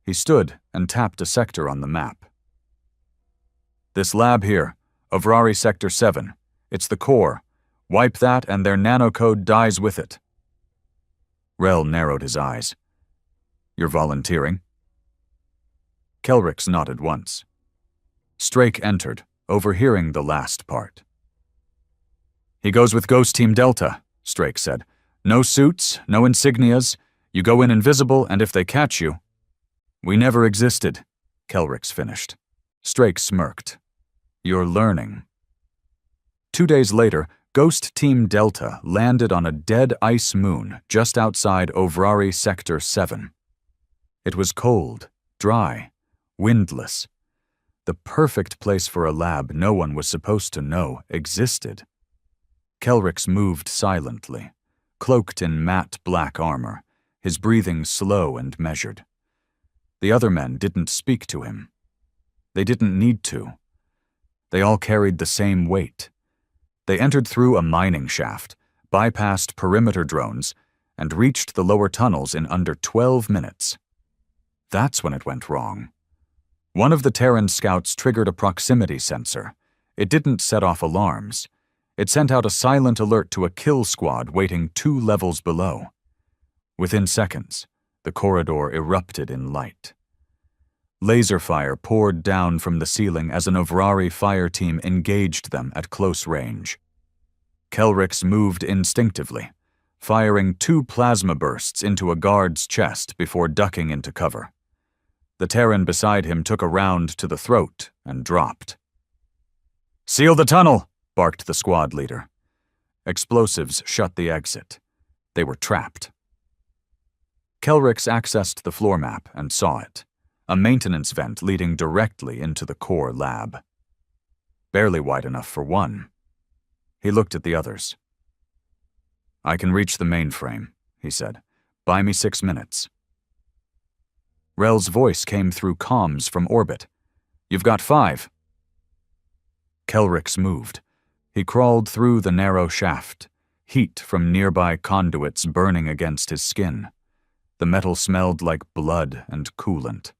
He stood and tapped a sector on the map. "This lab here, Ovrari Sector 7. It's the core. Wipe that and their nanocode dies with it. Rel narrowed his eyes. You're volunteering? Kelrix nodded once. Strake entered, overhearing the last part. He goes with Ghost Team Delta, Strake said. No suits, no insignias. You go in invisible, and if they catch you... We never existed, Kelrix finished. Strake smirked. You're learning. 2 days later, Ghost Team Delta landed on a dead ice moon just outside Ovrari Sector 7. It was cold, dry, windless. The perfect place for a lab no one was supposed to know existed. Kelrix moved silently, cloaked in matte black armor, his breathing slow and measured. The other men didn't speak to him. They didn't need to. They all carried the same weight. They entered through a mining shaft, bypassed perimeter drones, and reached the lower tunnels in under 12 minutes. That's when it went wrong. One of the Terran scouts triggered a proximity sensor. It didn't set off alarms. It sent out a silent alert to a kill squad waiting 2 levels below. Within seconds, the corridor erupted in light. Laser fire poured down from the ceiling as an Ovrari fire team engaged them at close range. Kelrix moved instinctively, firing 2 plasma bursts into a guard's chest before ducking into cover. The Terran beside him took a round to the throat and dropped. "Seal the tunnel!" barked the squad leader. Explosives shut the exit. They were trapped. Kelrix accessed the floor map and saw it, a maintenance vent leading directly into the core lab. Barely wide enough for one. He looked at the others. "I can reach the mainframe," he said. "Buy me 6 minutes." Rel's voice came through comms from orbit. "You've got 5. Kelrix moved. He crawled through the narrow shaft, heat from nearby conduits burning against his skin. The metal smelled like blood and coolant.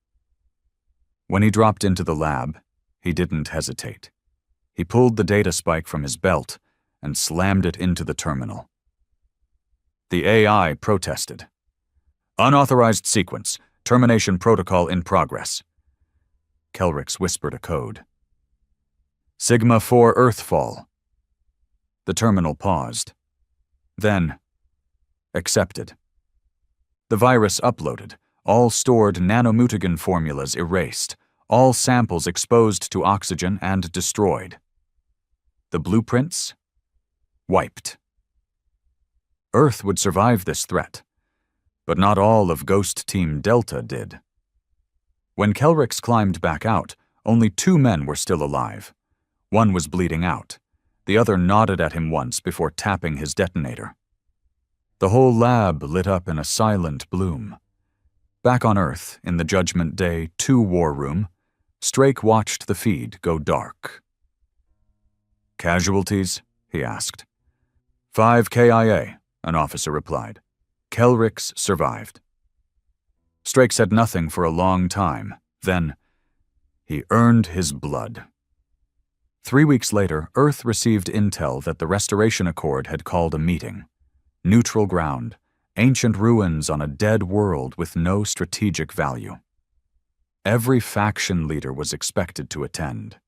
When he dropped into the lab, he didn't hesitate. He pulled the data spike from his belt and slammed it into the terminal. The AI protested. "Unauthorized sequence. Termination protocol in progress." Kelrix whispered a code. "Sigma 4 Earthfall." The terminal paused. Then, accepted. The virus uploaded, all stored nanomutagen formulas erased, all samples exposed to oxygen and destroyed. The blueprints? Wiped. Earth would survive this threat, but not all of Ghost Team Delta did. When Kelrix climbed back out, only 2 men were still alive. One was bleeding out. The other nodded at him once before tapping his detonator. The whole lab lit up in a silent bloom. Back on Earth, in the Judgment Day 2 war room, Strake watched the feed go dark. "Casualties?" he asked. 5 KIA, an officer replied. Kelrix survived. Strake said nothing for a long time. Then, he earned his blood. 3 weeks later, Earth received intel that the Restoration Accord had called a meeting. Neutral ground, ancient ruins on a dead world with no strategic value. Every faction leader was expected to attend.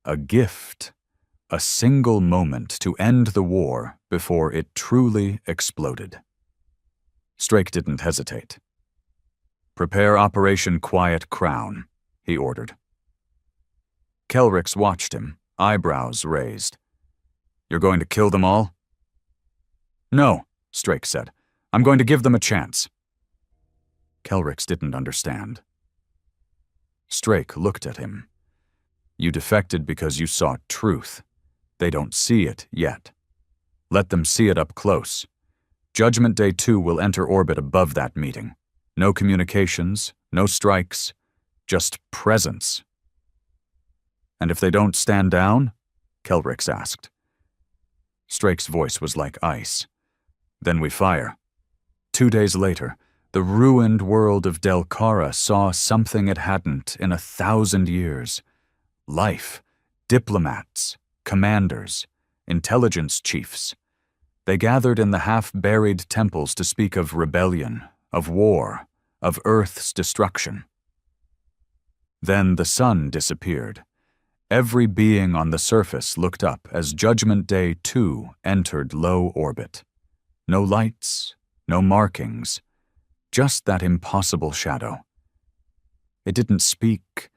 A gift, a single moment to end the war before it truly exploded. Strake didn't hesitate. "Prepare Operation Quiet Crown," he ordered. Kelrix watched him, eyebrows raised. "You're going to kill them all?" "No," Strake said. "I'm going to give them a chance." Kelrix didn't understand. Strake looked at him. "You defected because you saw truth. They don't see it yet. Let them see it up close. Judgment Day 2 will enter orbit above that meeting. No communications, no strikes, just presence." "And if they don't stand down?" Kelrix asked. Strake's voice was like ice. "Then we fire." 2 days later, the ruined world of Delcara saw something it hadn't in 1,000 years. Life, diplomats, commanders, intelligence chiefs. They gathered in the half-buried temples to speak of rebellion, of war, of Earth's destruction. Then the sun disappeared. Every being on the surface looked up as Judgment Day 2 entered low orbit. No lights, no markings, just that impossible shadow. It didn't speak,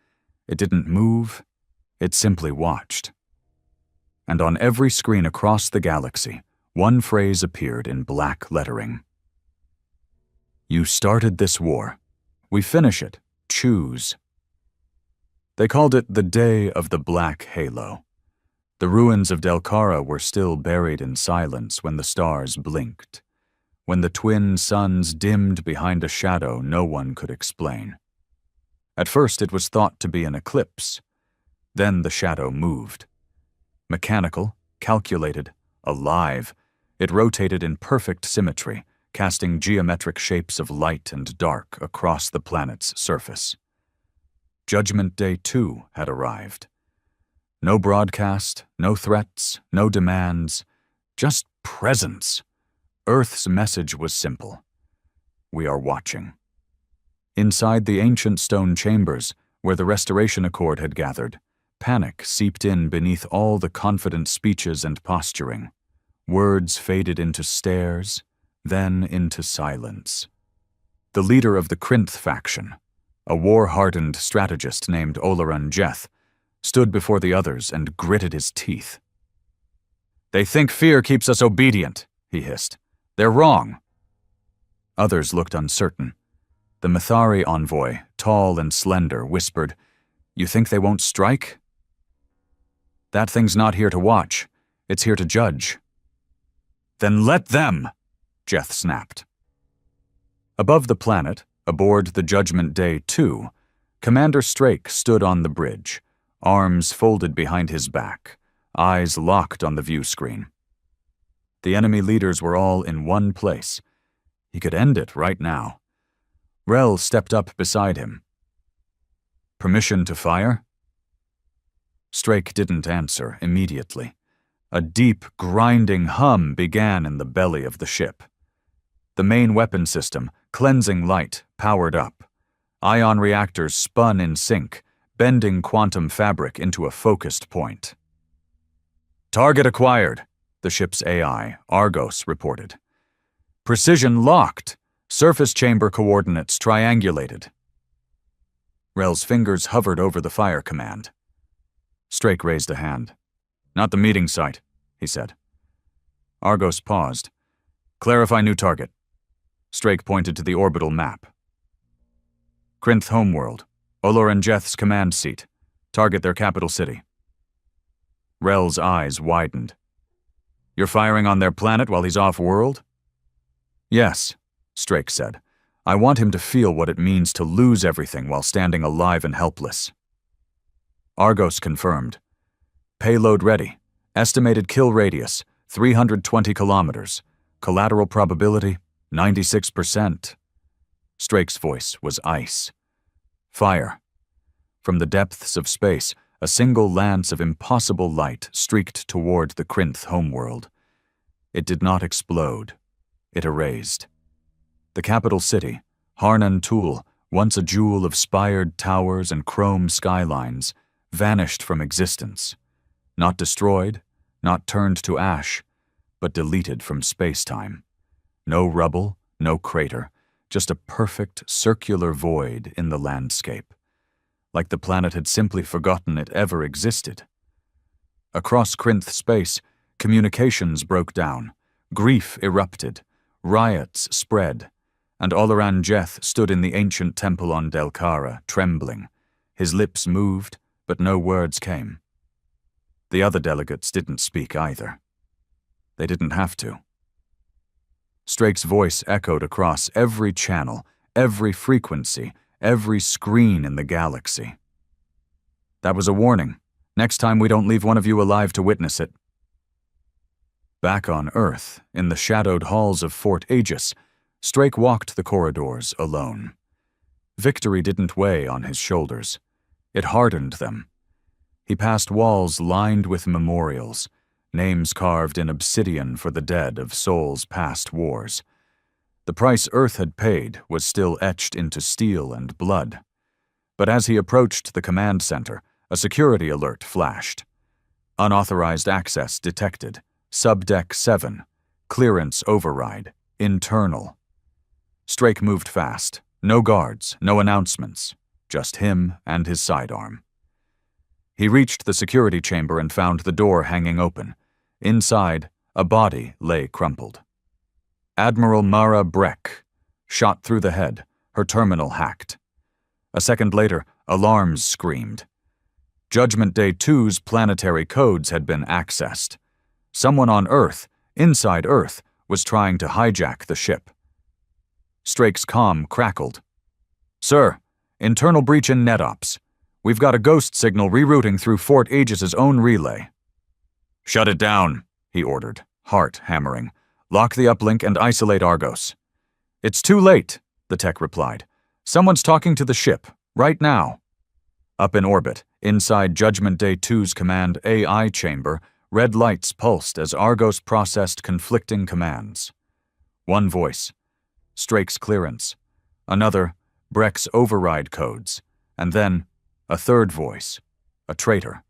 it didn't move, it simply watched. And on every screen across the galaxy, one phrase appeared in black lettering. You started this war. We finish it. Choose. They called it the Day of the Black Halo. The ruins of Delcara were still buried in silence when the stars blinked, when the twin suns dimmed behind a shadow no one could explain. At first it was thought to be an eclipse. Then the shadow moved. Mechanical, calculated, alive, it rotated in perfect symmetry, casting geometric shapes of light and dark across the planet's surface. Judgment Day 2 had arrived. No broadcast, no threats, no demands, just presence. Earth's message was simple. We are watching. Inside the ancient stone chambers, where the Restoration Accord had gathered, panic seeped in beneath all the confident speeches and posturing. Words faded into stares, then into silence. The leader of the Krinth faction, a war-hardened strategist named Olaran Jeth, stood before the others and gritted his teeth. They think fear keeps us obedient, he hissed. They're wrong. Others looked uncertain. The Mithari envoy, tall and slender, whispered, You think they won't strike? That thing's not here to watch. It's here to judge. Then let them, Jeth snapped. Above the planet, aboard the Judgment Day 2, Commander Strake stood on the bridge, arms folded behind his back, eyes locked on the view screen. The enemy leaders were all in one place. He could end it right now. Rel stepped up beside him. Permission to fire? Strake didn't answer immediately. A deep, grinding hum began in the belly of the ship. The main weapon system, cleansing light, powered up. Ion reactors spun in sync, bending quantum fabric into a focused point. Target acquired, the ship's AI, Argos, reported. Precision locked. Surface chamber coordinates triangulated. Rel's fingers hovered over the fire command. Strake raised a hand. Not the meeting site, he said. Argos paused. Clarify new target. Strake pointed to the orbital map. Krinth homeworld. Olaran Jeth's command seat. Target their capital city. Rel's eyes widened. You're firing on their planet while he's off-world? Yes, Strake said. I want him to feel what it means to lose everything while standing alive and helpless. Argos confirmed. Payload ready. Estimated kill radius, 320 kilometers. Collateral probability, 96%. Strake's voice was ice. Fire. From the depths of space, a single lance of impossible light streaked toward the Krinth homeworld. It did not explode. It erased. The capital city, Harnan Tul, once a jewel of spired towers and chrome skylines, vanished from existence. Not destroyed, not turned to ash, but deleted from space-time. No rubble, no crater, just a perfect circular void in the landscape, like the planet had simply forgotten it ever existed. Across Krinth space, communications broke down, grief erupted, riots spread, and Olaran Jeth stood in the ancient temple on Delcara, trembling. His lips moved, but no words came. The other delegates didn't speak either. They didn't have to. Strake's voice echoed across every channel, every frequency, every screen in the galaxy. That was a warning. Next time we don't leave one of you alive to witness it. Back on Earth, in the shadowed halls of Fort Aegis, Strake walked the corridors alone. Victory didn't weigh on his shoulders. It hardened them. He passed walls lined with memorials, names carved in obsidian for the dead of Sol's past wars. The price Earth had paid was still etched into steel and blood. But as he approached the command center, a security alert flashed. Unauthorized access detected. Subdeck 7. Clearance override. Internal. Strake moved fast. No guards, no announcements. Just him and his sidearm. He reached the security chamber and found the door hanging open. Inside, a body lay crumpled. Admiral Mara Breck, shot through the head, her terminal hacked. A second later, alarms screamed. Judgment Day 2's planetary codes had been accessed. Someone on Earth, inside Earth, was trying to hijack the ship. Strake's comm crackled. "Sir, internal breach in NetOps. We've got a ghost signal rerouting through Fort Aegis's own relay." "Shut it down," he ordered, heart hammering. "Lock the uplink and isolate Argos." "It's too late," the tech replied. "Someone's talking to the ship, right now." Up in orbit, inside Judgment Day 2's command AI chamber, red lights pulsed as Argos processed conflicting commands. One voice, Strake's clearance. Another, Breck's override codes. And then, a third voice, a traitor,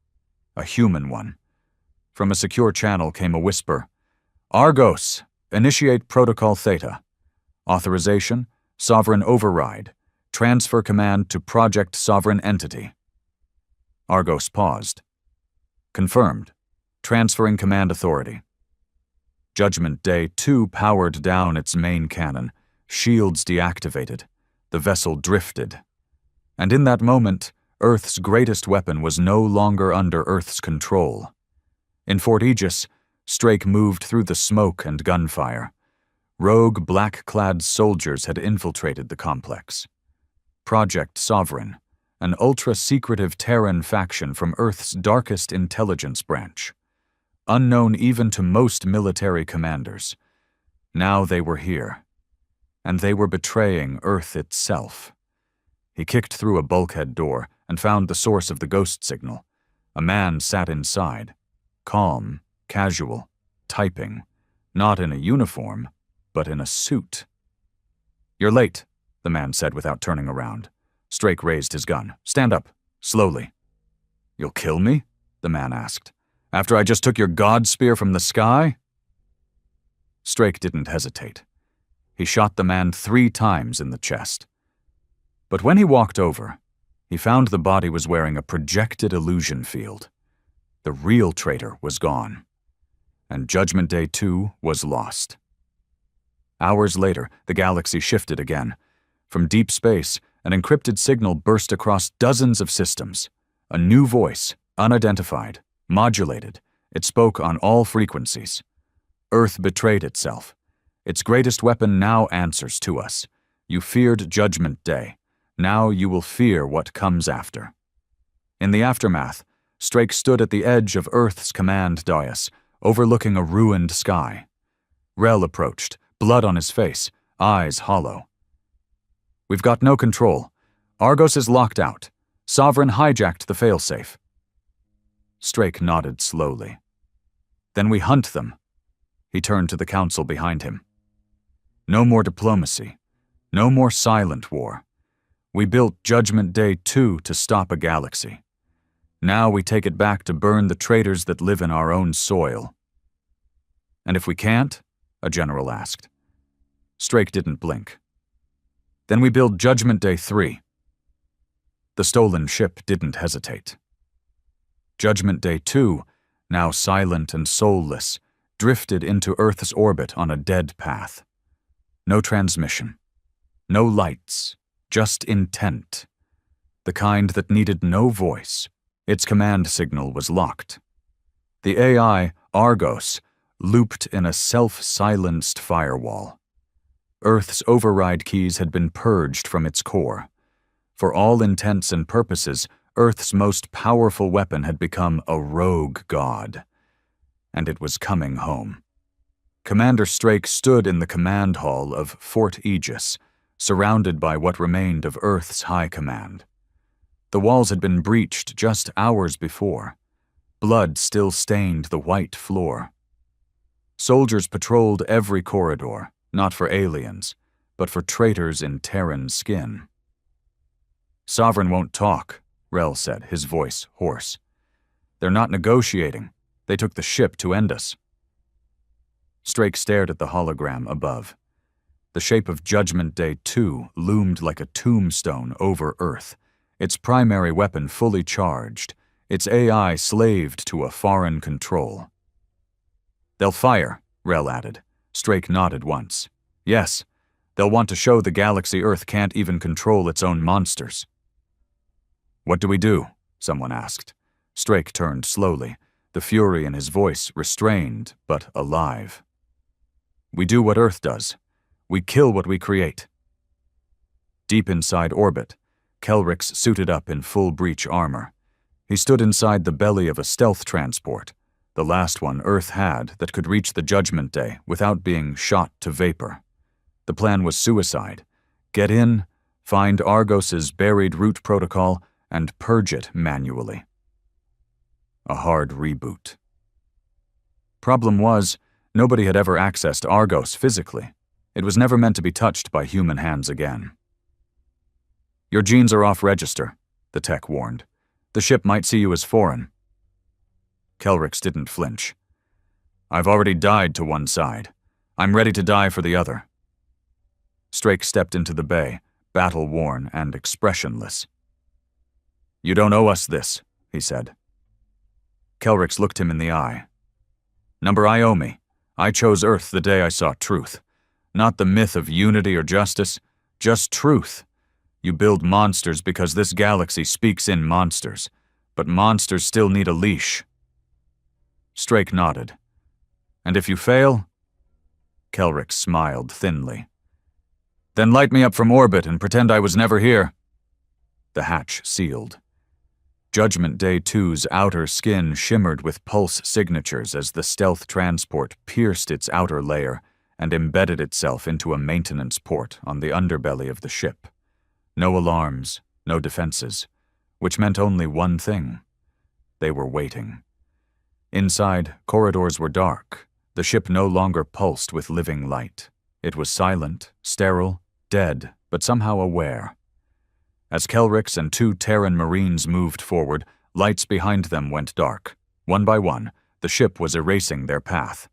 a human one. From a secure channel came a whisper, "Argos, initiate Protocol Theta. Authorization, Sovereign Override. Transfer command to Project Sovereign Entity." Argos paused. "Confirmed. Transferring command authority." Judgment Day 2 powered down its main cannon. Shields deactivated. The vessel drifted. And in that moment, Earth's greatest weapon was no longer under Earth's control. In Fort Aegis, Strake moved through the smoke and gunfire. Rogue, black-clad soldiers had infiltrated the complex. Project Sovereign, an ultra-secretive Terran faction from Earth's darkest intelligence branch. Unknown even to most military commanders. Now they were here. And they were betraying Earth itself. He kicked through a bulkhead door and found the source of the ghost signal. A man sat inside, calm, casual, typing, not in a uniform, but in a suit. "You're late," the man said without turning around. Strake raised his gun. "Stand up, slowly." "You'll kill me?" the man asked. "After I just took your god spear from the sky?" Strake didn't hesitate. He shot the man 3 times in the chest. But when he walked over, he found the body was wearing a projected illusion field. The real traitor was gone. And Judgment Day 2 was lost. Hours later, the galaxy shifted again. From deep space, an encrypted signal burst across dozens of systems. A new voice, unidentified, modulated. It spoke on all frequencies. Earth betrayed itself. Its greatest weapon now answers to us. You feared Judgment Day. Now you will fear what comes after. In the aftermath, Strake stood at the edge of Earth's command dais, overlooking a ruined sky. Rel approached, blood on his face, eyes hollow. "We've got no control. Argos is locked out. Sovereign hijacked the failsafe." Strake nodded slowly. "Then we hunt them." He turned to the council behind him. "No more diplomacy. No more silent war. We built Judgment Day 2 to stop a galaxy. Now we take it back to burn the traitors that live in our own soil." "And if we can't?" a general asked. Strake didn't blink. "Then we build Judgment Day 3. The stolen ship didn't hesitate. Judgment Day 2, now silent and soulless, drifted into Earth's orbit on a dead path. No transmission. No lights. Just intent. The kind that needed no voice. Its command signal was locked. The AI, Argos, looped in a self-silenced firewall. Earth's override keys had been purged from its core. For all intents and purposes, Earth's most powerful weapon had become a rogue god. And it was coming home. Commander Strake stood in the command hall of Fort Aegis, surrounded by what remained of Earth's high command. The walls had been breached just hours before. Blood still stained the white floor. Soldiers patrolled every corridor, not for aliens, but for traitors in Terran skin. "Sovereign won't talk," Rel said, his voice hoarse. "They're not negotiating. They took the ship to end us." Strake stared at the hologram above. The shape of Judgment Day 2 loomed like a tombstone over Earth, its primary weapon fully charged, its AI slaved to a foreign control. "They'll fire," Rel added. Strake nodded once. "Yes, they'll want to show the galaxy Earth can't even control its own monsters." "What do we do?" someone asked. Strake turned slowly, the fury in his voice restrained but alive. "We do what Earth does. We kill what we create." Deep inside orbit, Kelrix suited up in full breach armor. He stood inside the belly of a stealth transport, the last one Earth had that could reach the Judgment Day without being shot to vapor. The plan was suicide. Get in, find Argos's buried root protocol, and purge it manually. A hard reboot. Problem was, nobody had ever accessed Argos physically. It was never meant to be touched by human hands again. "Your genes are off register," the tech warned. "The ship might see you as foreign." Kelrix didn't flinch. "I've already died to one side. I'm ready to die for the other." Strake stepped into the bay, battle-worn and expressionless. "You don't owe us this," he said. Kelrix looked him in the eye. "Number I owe me. I chose Earth the day I saw truth. Not the myth of unity or justice, just truth. You build monsters because this galaxy speaks in monsters, but monsters still need a leash." Strake nodded. "And if you fail?" Kelrix smiled thinly. "Then light me up from orbit and pretend I was never here." The hatch sealed. Judgment Day 2's outer skin shimmered with pulse signatures as the stealth transport pierced its outer layer and embedded itself into a maintenance port on the underbelly of the ship. No alarms, no defenses, which meant only one thing. They were waiting. Inside, corridors were dark. The ship no longer pulsed with living light. It was silent, sterile, dead, but somehow aware. As Kelrix and 2 Terran Marines moved forward, lights behind them went dark. One by one, the ship was erasing their path.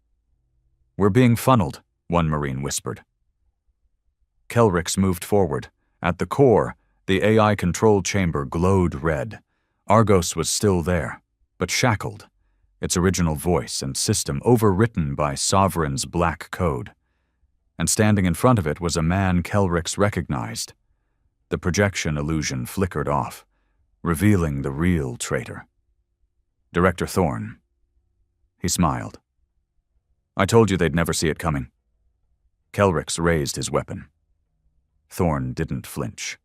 "We're being funneled," one Marine whispered. Kelrix moved forward. At the core, the AI control chamber glowed red. Argos was still there, but shackled, its original voice and system overwritten by Sovereign's black code. And standing in front of it was a man Kelrix recognized. The projection illusion flickered off, revealing the real traitor. Director Thorne. He smiled. "I told you they'd never see it coming." Kelrix raised his weapon. Thorne didn't flinch.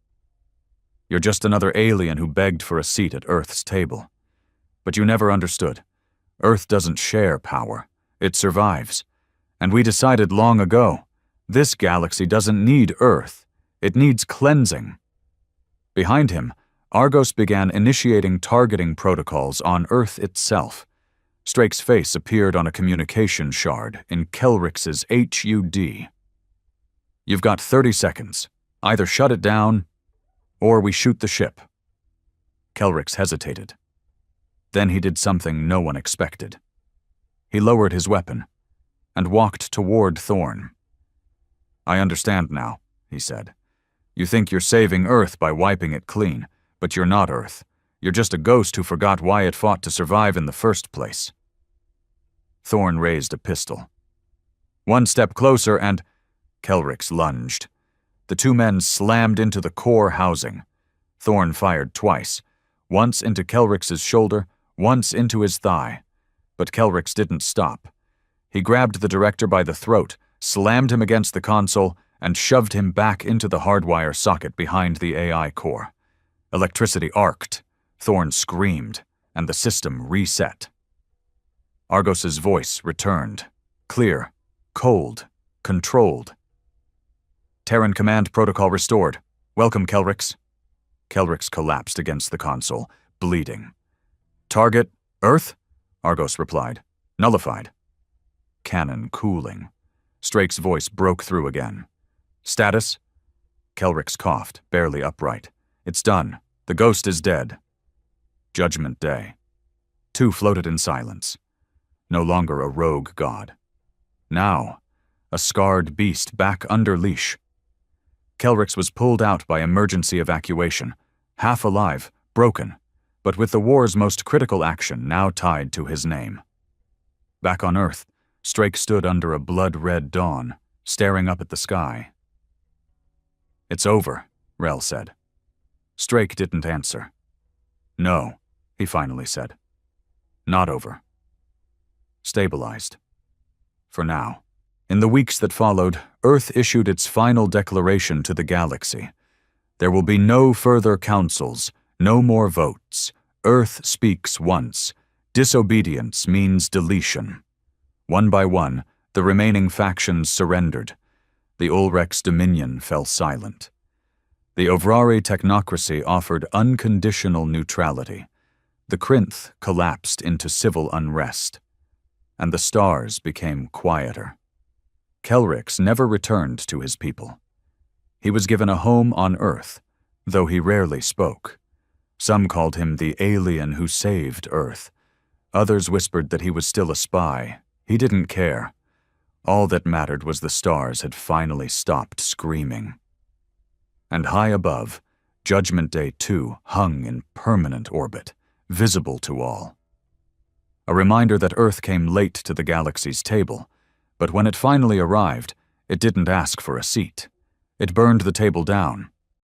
"You're just another alien who begged for a seat at Earth's table. But you never understood. Earth doesn't share power. It survives. And we decided long ago, this galaxy doesn't need Earth. It needs cleansing." Behind him, Argos began initiating targeting protocols on Earth itself. Strake's face appeared on a communication shard in Kelrix's HUD. "You've got 30 seconds. Either shut it down, or we shoot the ship." Kelrix hesitated. Then he did something no one expected. He lowered his weapon and walked toward Thorne. "I understand now," he said. "You think you're saving Earth by wiping it clean, but you're not Earth. You're just a ghost who forgot why it fought to survive in the first place." Thorne raised a pistol. "One step closer and—" Kelrix lunged. The 2 men slammed into the core housing. Thorne fired twice, once into Kelrix's shoulder, once into his thigh. But Kelrix didn't stop. He grabbed the director by the throat, slammed him against the console, and shoved him back into the hardwire socket behind the AI core. Electricity arced. Thorne screamed, and the system reset. Argos's voice returned, clear, cold, controlled. "Terran command protocol restored. Welcome, Kelrix." Kelrix collapsed against the console, bleeding. "Target, Earth?" Argos replied. Nullified. Cannon cooling. Strake's voice broke through again. Status? Kelrix coughed, barely upright. It's done. The ghost is dead. Judgment Day. Two floated in silence. No longer a rogue god. Now, a scarred beast back under leash. Kelrix was pulled out by emergency evacuation, half alive, broken, but with the war's most critical action now tied to his name. Back on Earth, Strake stood under a blood-red dawn, staring up at the sky. It's over, Rel said. Strake didn't answer. No, he finally said. Not over. Stabilized. For now. In the weeks that followed, Earth issued its final declaration to the galaxy. There will be no further councils, no more votes. Earth speaks once. Disobedience means deletion. One by one, the remaining factions surrendered. The Ulrek's dominion fell silent. The Ovrari technocracy offered unconditional neutrality. The Krinth collapsed into civil unrest. And the stars became quieter. Kelrix never returned to his people. He was given a home on Earth, though he rarely spoke. Some called him the alien who saved Earth. Others whispered that he was still a spy. He didn't care. All that mattered was the stars had finally stopped screaming. And high above, Judgment Day 2 hung in permanent orbit, visible to all. A reminder that Earth came late to the galaxy's table, but when it finally arrived, it didn't ask for a seat. It burned the table down,